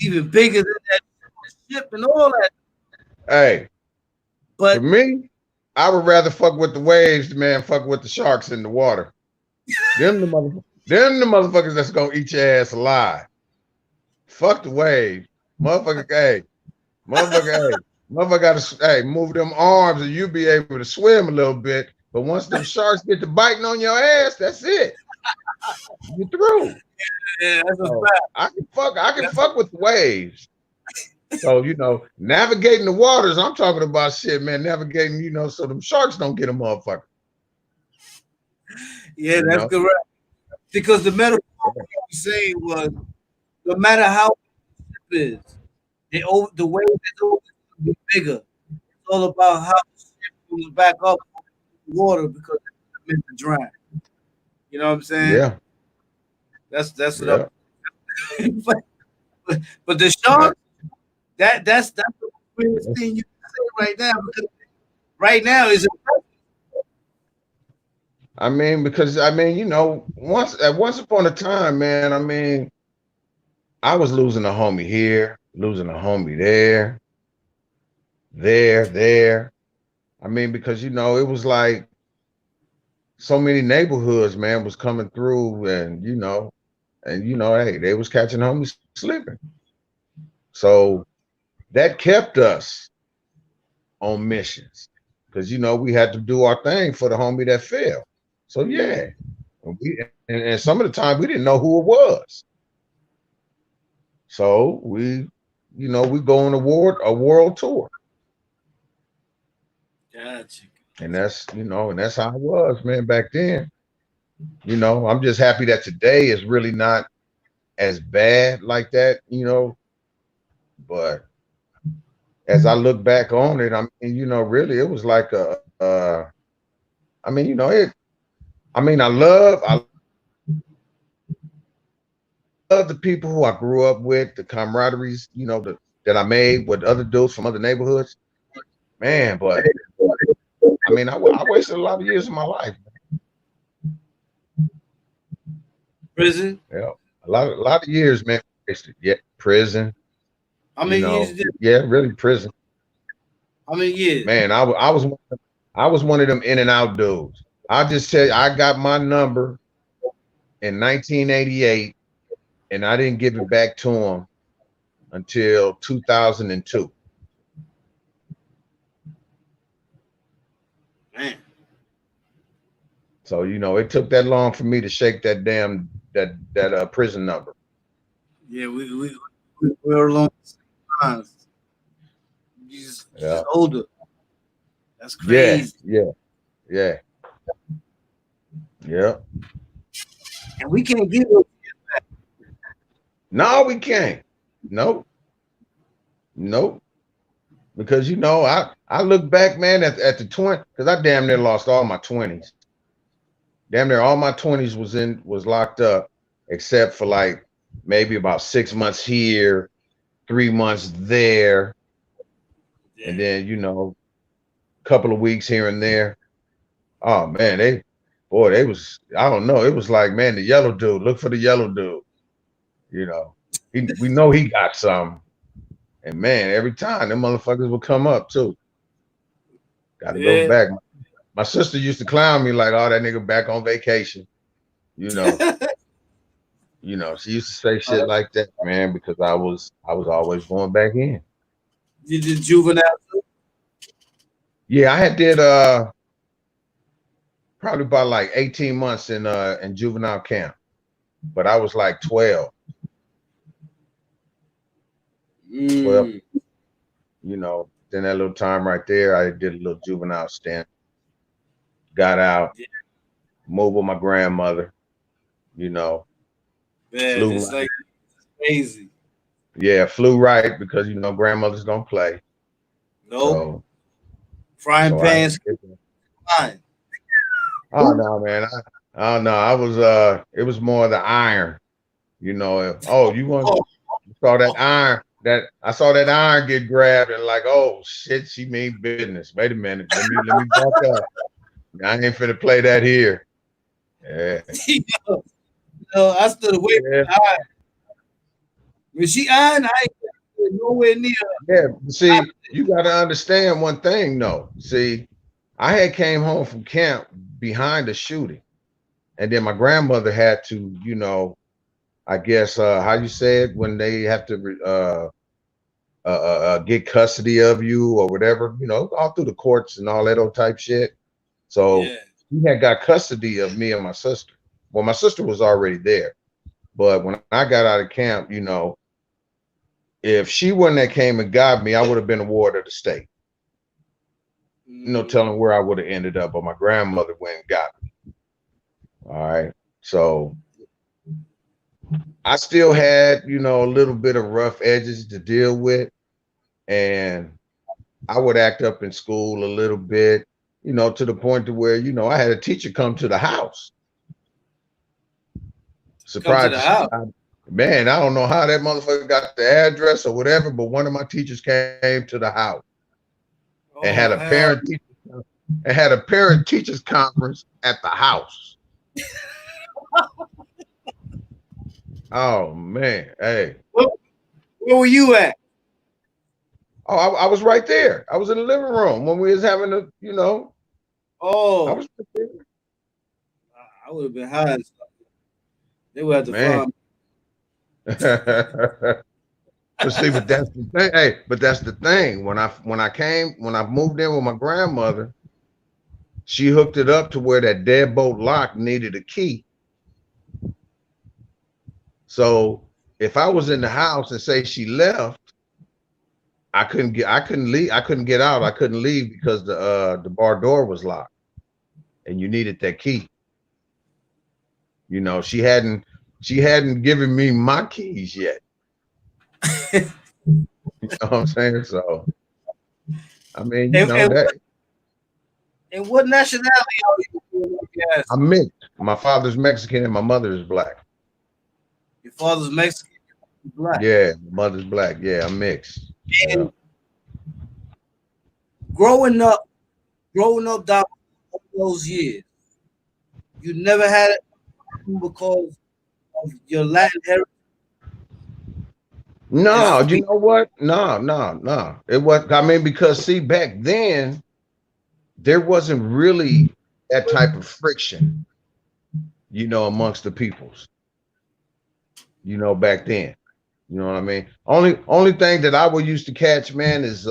even bigger than that ship and all that. Hey, for But me, I would rather fuck with the waves, man, fuck with the sharks in the water. Them the motherfuckers that's gonna eat your ass alive. Fuck the wave. Motherfucker, hey, motherfucker gotta move them arms and you be able to swim a little bit. But once them sharks get to biting on your ass, that's it. You're through. yeah, that's a So fact. I can fuck with the waves. So, navigating the waters, I'm talking about shit, man. Navigating, so them sharks don't get a motherfucker. Yeah, that's correct. Because the metaphor we saying was, no matter how the ship is, the wave is always going to be bigger. It's all about how the ship comes back up the water because it's meant to drown. You know what I'm saying? Yeah. That's what Yeah. I'm. but the sharks, that's the weirdest thing you can say right now, because right now is I mean, because once upon a time, man, I was losing a homie here, losing a homie there. I mean, because it was like so many neighborhoods, man, was coming through, and hey, they was catching homies slipping. So that kept us on missions, because we had to do our thing for the homie that fell. So yeah, and some of the time we didn't know who it was. So we go on a world tour. gotcha. And that's how it was, man, back then. I'm just happy that today is really not as bad like that, but as I look back on it, really it was like I love the people who I grew up with, the camaraderies, that I made with other dudes from other neighborhoods, man. But I wasted a lot of years of my life. Prison. Yeah, a lot of years, man. Wasted. Yeah, prison. How many years did? Yeah, really prison. How many years? Man, I was one of them in and out dudes. I just tell you, I got my number in 1988, and I didn't give it back to him until 2002. Man. So it took that long for me to shake that damn that prison number. Yeah, we're along the same lines. Just older. That's crazy. Yeah. And we can't give those kids back. No, we can't. Nope. Because I look back, man, at the 20, because I damn near lost all my 20s. Damn near all my 20s was locked up, except for like maybe about 6 months here, 3 months there, and then a couple of weeks here and there. Oh man, they was, I don't know. It was like, man, the yellow dude, look for the yellow dude. We know he got some. And man, every time them motherfuckers would come up too. Gotta go back. My sister used to clown me like, oh, that nigga back on vacation. She used to say shit like that, man, because I was always going back in. You did juvenile too? Yeah, I did probably about like 18 months in juvenile camp. But I was like 12. 12. Then that little time right there, I did a little juvenile stint. Got out, moved with my grandmother, Man, flew it's right. like crazy. Yeah, flew right because grandmothers don't play. No. Frying pans. Fine. Oh no, man. Oh no, I was it was more the iron. You know, oh, you want Oh, you saw that iron that I saw that iron get grabbed and like, oh shit, she mean business. Wait a minute, let me back up. I ain't finna play that here. Yeah, I stood away yeah, from the eye. When she ironed, I ain't nowhere near. yeah. See, you got to understand one thing, though. See, I had came home from camp behind the shooting, and then my grandmother had to, I guess how you say it when they have to get custody of you or whatever, all through the courts and all that old type shit. So Yeah. he had got custody of me and my sister. Well, my sister was already there, but when I got out of camp, if she wouldn't have came and got me, I would have been a ward of the state. Telling where I would have ended up, but my grandmother went and got me. All right. So I still had, a little bit of rough edges to deal with. And I would act up in school a little bit, to the point to where, I had a teacher come to the house. Come to Surprised the to house. see, man, I don't know how that motherfucker got the address or whatever, but one of my teachers came to the house and Oh hell. had a parent teachers conference at the house. Oh man, hey. Where were you at? Oh, I was right there. I was in the living room when we was having I Oh, was right there. I would have been high. As fuck. They would have to Man. find. But see, but that's the thing. Hey, but that's the thing. When I moved in with my grandmother, she hooked it up to where that deadbolt lock needed a key. So if I was in the house and say she left, I couldn't leave. I couldn't get out. I couldn't leave because the bar door was locked, and you needed that key. She hadn't given me my keys yet. You know what I'm saying? So I mean, And, and, that and what nationality are you? Yes. I'm mixed. My father's Mexican and my mother is black. Your father's Mexican, black. Yeah, my mother's black. Yeah, I'm mixed. Yeah. And growing up down all those years, you never had it because of your Latin heritage. No, It's you know what? No. It was, I mean, because see, back then there wasn't really that type of friction, amongst the peoples, back then. You know what I mean? Only thing that I would use to catch, man, is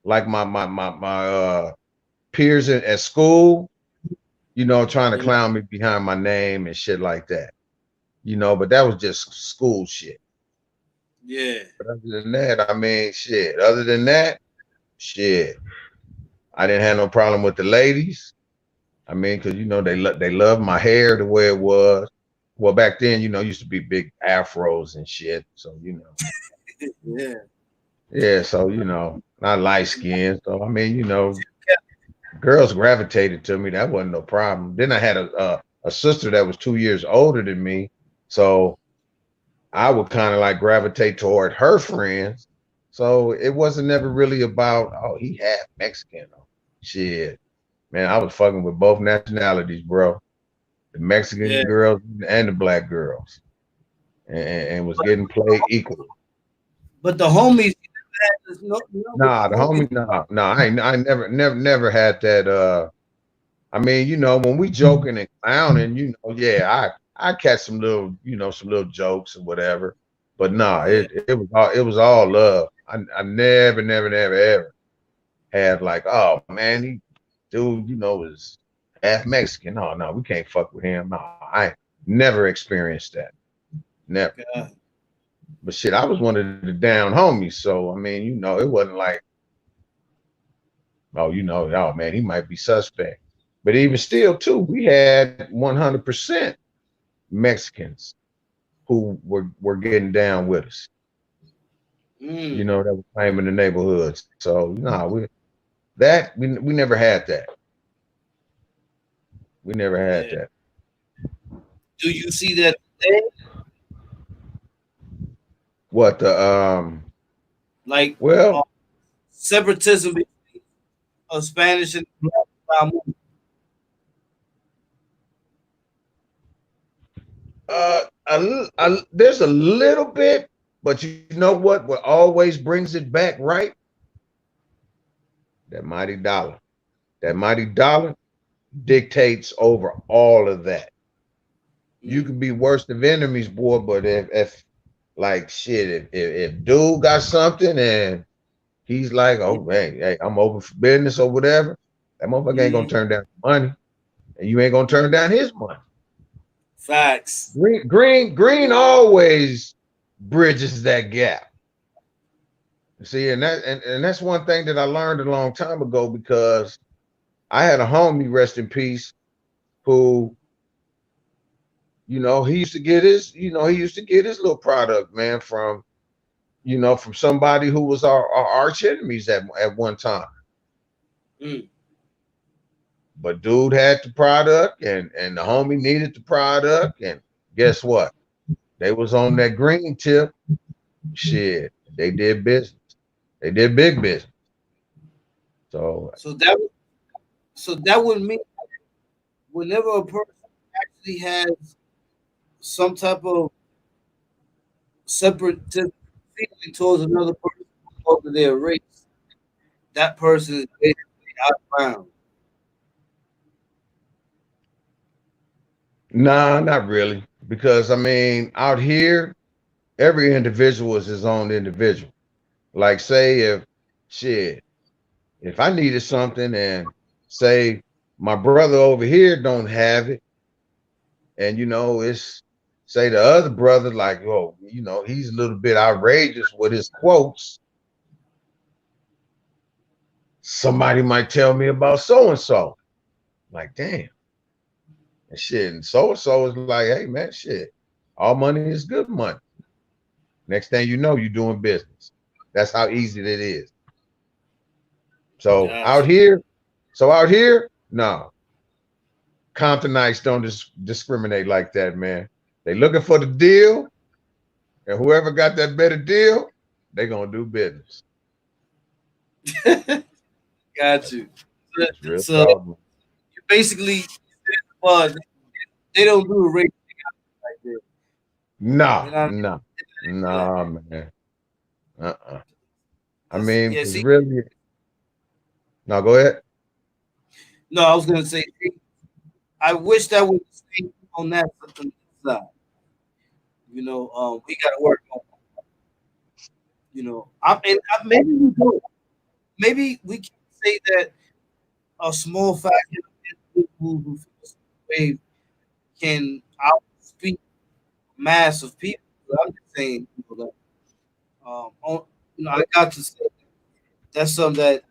like my peers at school, trying to clown me behind my name and shit like that. But that was just school shit. yeah. But other than that, I mean, shit. Other than that, shit. I didn't have no problem with the ladies. I mean, because they love my hair the way it was. Well, back then, used to be big afros and shit. So Yeah. yeah. So not light skin. So I mean, girls gravitated to me. That wasn't no problem. Then I had a sister that was 2 years older than me, so I would kind of like gravitate toward her friends. So it wasn't never really about, oh, he half Mexican. Shit, man, I was fucking with both nationalities, bro. The Mexican Yeah. girls and the black girls, and was getting played equally. But the homies, Nah, the homie, no, I never had that. I mean, when we joking and clowning, yeah, I catch some little, some little jokes and whatever. But nah, it was all love. I never, ever had like, oh man, he dude, is half Mexican. No, we can't fuck with him. No, I never experienced that. Never. God. But shit, I was one of the down homies. So I mean, it wasn't like, oh, oh man, he might be suspect. But even still, too, we had 100% Mexicans who were getting down with us. That were claiming the neighborhoods. So no, we never had that. We never had that. Do you see that today? What the Like well, separatism between Spanish and Black movement? there's a little bit, but you know what always brings it back right? That mighty dollar. That mighty dollar dictates over all of that. You Mm. can be worst of enemies, boy, but if like shit, if dude got something and he's like, oh hey, I'm open for business or whatever, that motherfucker ain't gonna Mm. turn down money, and you ain't gonna turn down his money. Facts. Green always bridges that gap. See, and that's one thing that I learned a long time ago because I had a homie, rest in peace, who, he used to get his little product, man, from from somebody who was our arch enemies at one time. Mm. But dude had the product and the homie needed the product. And guess what? They was on that green tip. Shit, they did business. They did big business. So So that would mean whenever a person actually has some type of separate feeling towards another person because of their race, that person is basically out of bounds. nah, not really. Because I mean, out here, every individual is his own individual. Like say shit, if I needed something and say my brother over here don't have it, and it's say the other brother like, oh, he's a little bit outrageous with his quotes. Somebody might tell me about so and so. Like, damn, and shit. And so is like, hey man, shit. All money is good money. Next thing you know, you're doing business. That's how easy it is. So out Gotcha. here, no. Comptonites don't discriminate like that, man. They looking for the deal, and whoever got that better deal, they gonna do business. Got you. So, It's real so talk. you basically, well, they don't do a race like that. Nah, You know what nah, I mean? Like, nah, man. Uh-uh. I 'cause, mean, yeah, because see, really, no, go ahead. no, I was gonna say, I wish that was the same on that side. We got to work on. Maybe we do. Maybe we can say that a small faction of individuals who feel the same way can outspeak mass of people. But I'm just saying, I got to say that's something that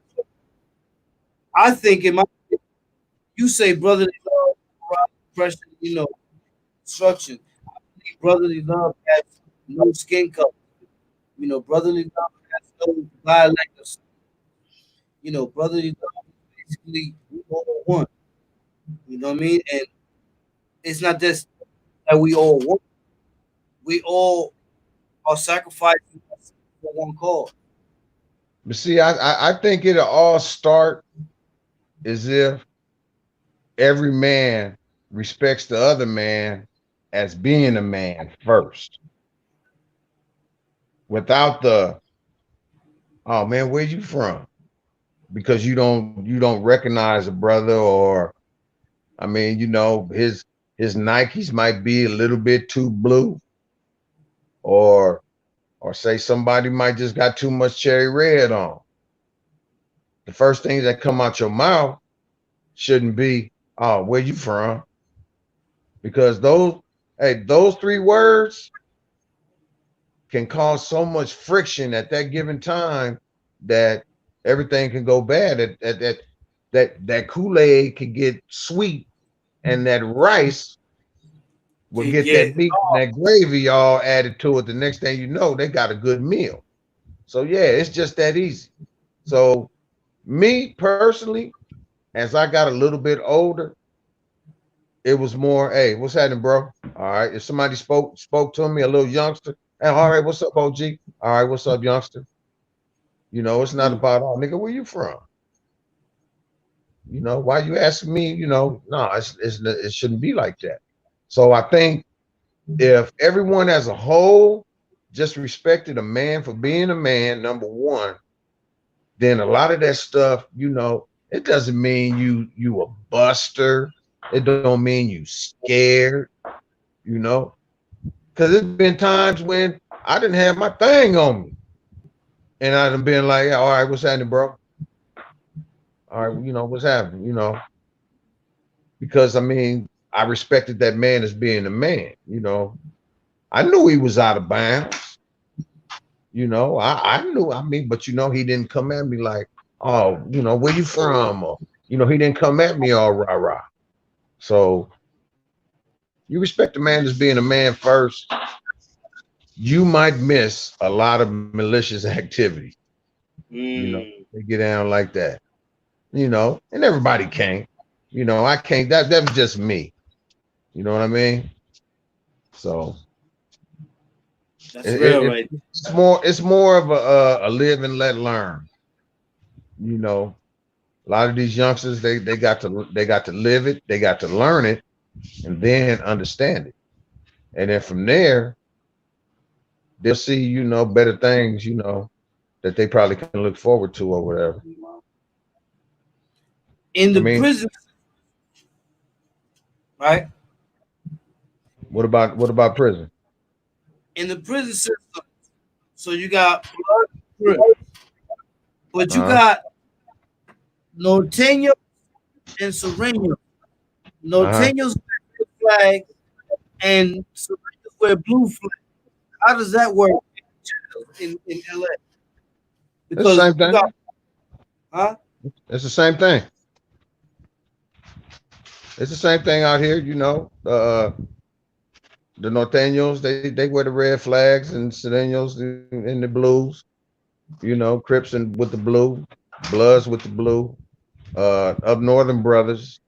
I think it might. You say brotherly love, oppression, destruction. Brotherly love has no skin color. Brotherly love has no dialect of. Brotherly love is basically we all one. You know what I mean? And it's not just that we all want. We all are sacrificing for one cause. But see, I think it'll all start as if every man respects the other man as being a man first, without the oh man, where you from? Because you don't recognize a brother, or I mean, his Nikes might be a little bit too blue, or say somebody might just got too much cherry red on. The first things that come out your mouth shouldn't be, oh, where you from? Because those three words can cause so much friction at that given time that everything can go bad. That Kool-Aid can get sweet, and that rice will Can get that get meat and that gravy all added to it. The next thing you know, they got a good meal. So yeah, it's just that easy. So me personally, as I got a little bit older, it was more, hey, what's happening, bro? All right. If somebody spoke to me, a little youngster, hey, all right, what's up, OG? All right, what's up, youngster? You know, it's not about, oh, nigga, where you from? You know, why you asking me? You know, no, it shouldn't be like that. So I think if everyone as a whole just respected a man for being a man, number one, then a lot of that stuff, you know, it doesn't mean you a buster. It don't mean you scared, you know, because there's been times when I didn't have my thing on me, and I done been like, all right, what's happening, bro? All right, you know, what's happening, you know, because I mean, I respected that man as being a man, you know. I knew he was out of bounds, you know. I knew, I mean, but you know, he didn't come at me like, oh, you know, where you from? Or, you know, he didn't come at me all rah-rah. So you respect the man as being a man first, you might miss a lot of malicious activity. You know, they get down like that, you know, and everybody can't. You know, I can't, that was just me. You know what I mean? So That's real, right? it's more of a live and let learn. You know, a lot of these youngsters, they got to live it, they got to learn it, and then understand it. And then from there, they'll see, you know, better things, you know, that they probably can look forward to or whatever. In I the mean, prison, right? what about prison? In the prison system, so you got blood, but you Uh-huh. got Norteños and Sureños. Uh-huh. Norteños wear flag and Sureños wear blue flag. How does that work in LA? It's the Because same you got, thing. huh? It's the same thing. It's the same thing out here, you know. The Norteños, they wear the red flags, and Sereños in the blues, you know, Crips and with the blue, Bloods with the blue. Up Northern brothers,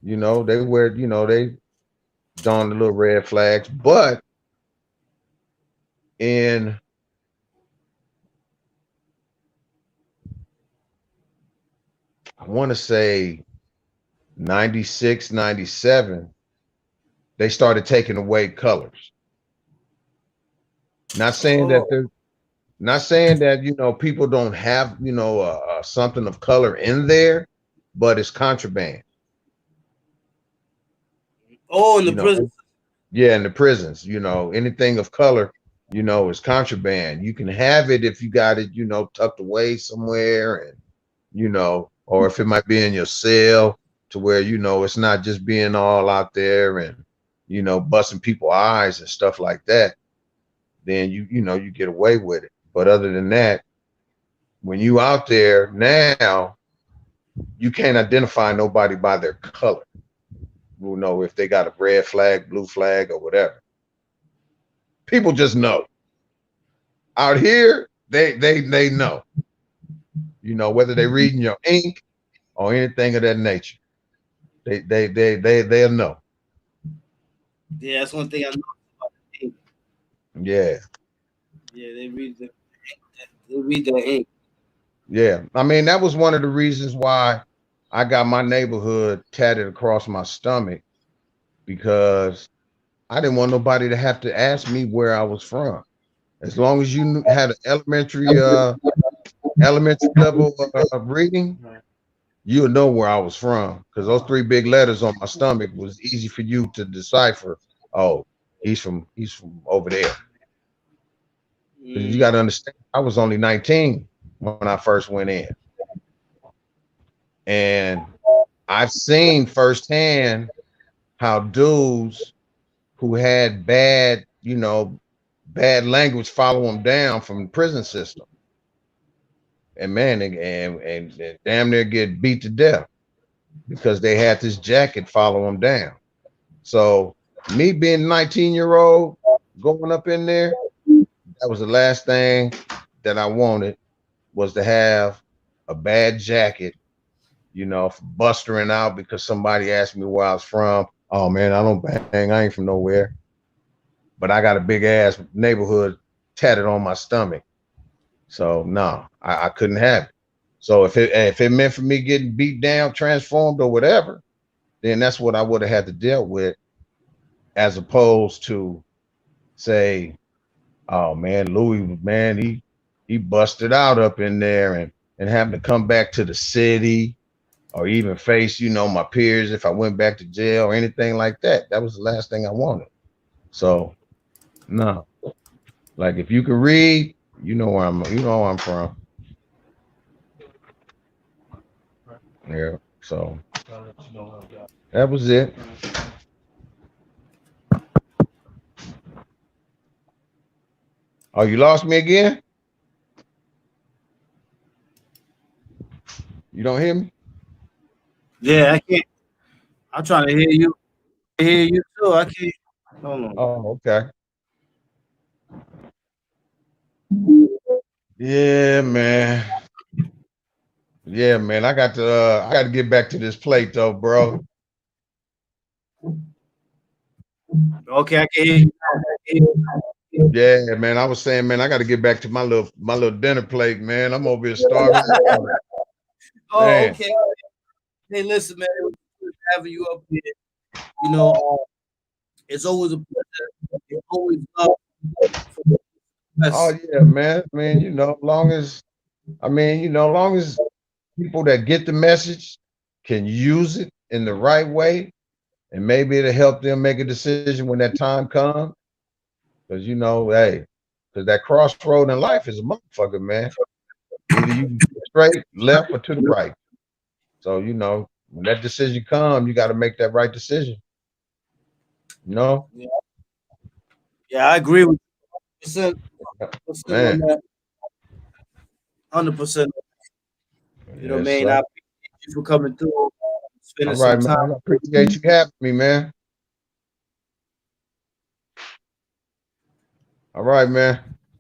you know, they wear, you know, they don the little red flags. But in I want to say 96, 97, they started taking away colors. Not saying that Oh, they're not saying that, you know, people don't have, you know, something of color in there, but it's contraband. oh, in the You know, prison. yeah, in the prisons, you know, anything of color, you know, is contraband. You can have it if you got it, you know, tucked away somewhere, and you know, or if it might be in your cell to where, you know, it's not just being all out there and, you know, busting people's eyes and stuff like that, then you know, you get away with it. But other than that, when you out there now, you can't identify nobody by their color. You know, if they got a red flag, blue flag, or whatever. People just know. Out here, they know. You know, whether they reading your ink or anything of that nature. They'll know. Yeah, that's one thing I know about the ink. Yeah. Yeah, they read the ink. Yeah. I mean, that was one of the reasons why I got my neighborhood tatted across my stomach, because I didn't want nobody to have to ask me where I was from. As long as you had an elementary level reading, you would know where I was from, because those three big letters on my stomach was easy for you to decipher. Oh, he's from over there. Because you got to understand, I was only 19 when I first went in, and I've seen firsthand how dudes who had bad, you know, bad language follow them down from the prison system, and man, and damn near get beat to death because they had this jacket follow them down. So me being 19-year-old going up in there, that was the last thing that I wanted, was to have a bad jacket, you know, bustering out because somebody asked me where I was from, Oh man, I don't bang. I ain't from nowhere, but I got a big ass neighborhood tatted on my stomach. So no, I couldn't have it. So if it meant for me getting beat down, transformed, or whatever, then that's what I would have had to deal with, as opposed to say, oh man, Louis, man, he busted out up in there and having to come back to the city or even face, my peers if I went back to jail or anything like that. That was the last thing I wanted. So no, like if you can read, where I'm from. Yeah. So that was it. Oh, you lost me again? You don't hear me? Yeah, I can't. I'm trying to hear you. I hear you too. I can't. Hold on. Oh, okay. Yeah, man. Yeah, man. I got to get back to this plate though, bro. Okay, I can hear you. I can hear you. Yeah, man. I was saying, man, I got to get back to my little dinner plate, man. I'm over here starving. Oh, Man. okay. Hey, listen, man. It was good having you up here. You know, it's always a pleasure. It's always love for the Oh best. yeah, man. Long as people that get the message can use it in the right way, and maybe it'll help them make a decision when that time comes. Because hey, because that crossroad in life is a motherfucker, man. Either you can go straight, left, or to the right. So when that decision comes, you got to make that right decision. You know, Yeah, yeah, I agree with you. 100% on man. that. 100%. You know, Yes, man. sir. I appreciate you for coming through, All spending right, some man. time. I appreciate you having me, man. All right, man.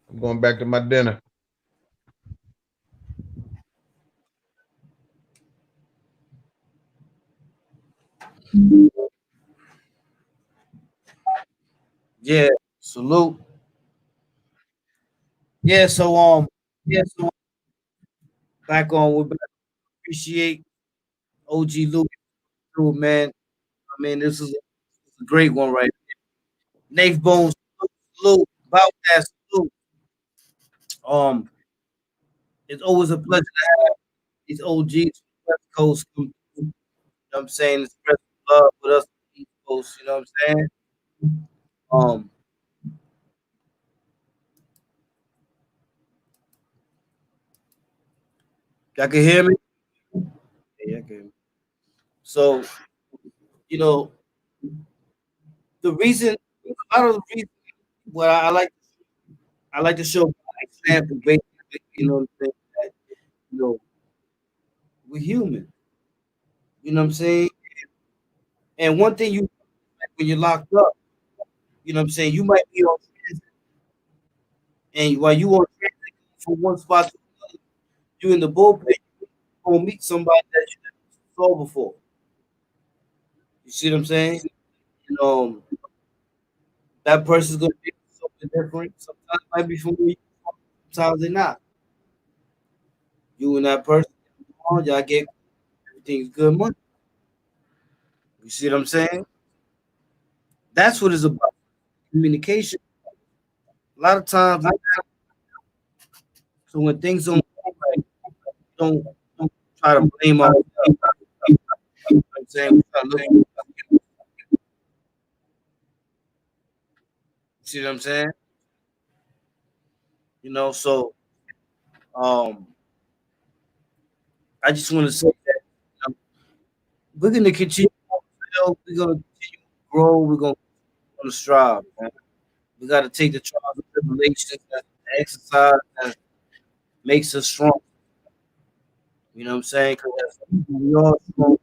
I'm going back to my dinner. Yeah, salute. Yeah, so back on. We appreciate OG Louie through, man. I mean, this is a great one right here. Nate Bones, salute. About that, salute. Um, it's always a pleasure to have these OGs from the West Coast come through. You know what I'm saying? Express love with us on the East Coast. You know what I'm saying? Um, y'all can hear me? Yeah, I can. So, you know, the reason, a lot of the reason, what I like to show by example, basically, you know what I'm saying? That, you know, we're human. You know what I'm saying? And one thing you like when you're locked up, you know what I'm saying? You might be on transit, and while you on transit from one spot to another, you in the bullpen, you gonna meet somebody that you never saw before. You see what I'm saying? You know, that person's gonna be something different. Sometimes it might be familiar, sometimes they're not. You and that person, y'all get everything's good money. You see what I'm saying? That's what it's about. Communication. A lot of times, so when things don't go right, don't try to blame ourselves. You know what I'm saying? We try to look, you see what I'm saying? You know, so um, I just want to say that we're gonna continue. We're gonna continue to grow. We're gonna strive. Man. We got to take the trials and tribulations as the exercise that makes us strong. You know what I'm saying? Because we all strong.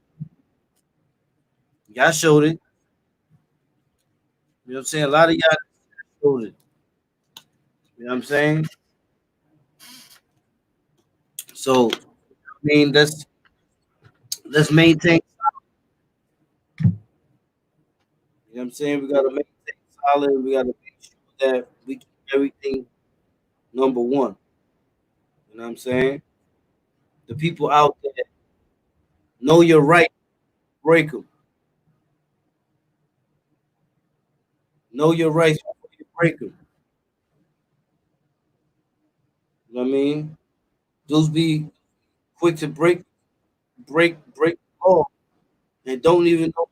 Y'all showed it. You know what I'm saying? A lot of y'all showed it. You know what I'm saying? So I mean, let's maintain. what I'm saying? We gotta maintain solid. We gotta make sure that we keep everything number one. You know what I'm saying? The people out there know your right, break them. Know your rights before you break them. You know what I mean? Those be quick to break the law and don't even know.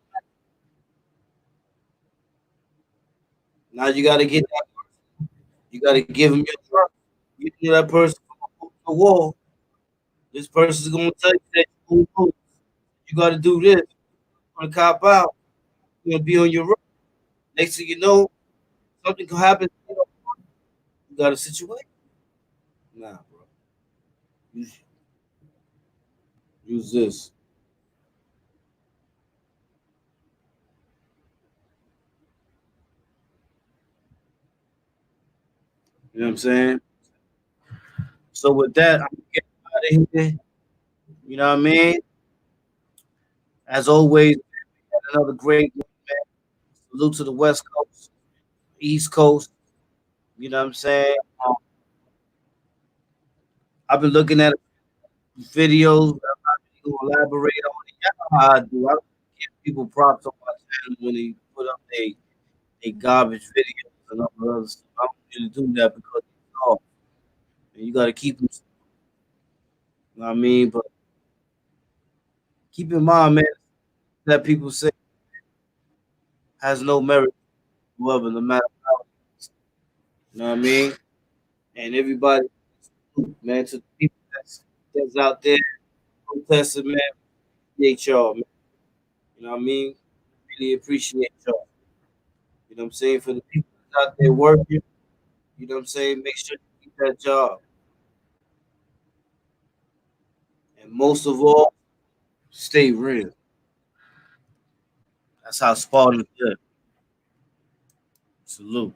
Now you gotta get that. You gotta give them your trust. You know that person from the wall. This person's gonna tell you that you gotta do this. You're gonna cop out. You're gonna be on your road. Next thing you know, something can happen. You got a situation. Nah, bro. Use, use this. You know what I'm saying? So with that, I'm gonna get out of here. You know what I mean? As always, another great one, man. Salute to the West Coast, East Coast. You know what I'm saying? I've been looking at videos. I'm not really gonna elaborate on it. You know how I do. I give people props on my channel when they put up they garbage videos and all the other stuff. I don't really do that because it's off. And you gotta keep them, you know what I mean? But keep in mind, man, that people say has no merit whatsoever, no matter how. You know what I mean? And everybody, man, to the people that's out there protesting, man, appreciate y'all, man. You know what I mean? Really appreciate y'all. You know what I'm saying? For the people that's out there working, you know what I'm saying? Make sure you keep that job. And most of all, stay real. That's how Spartans do. Salute.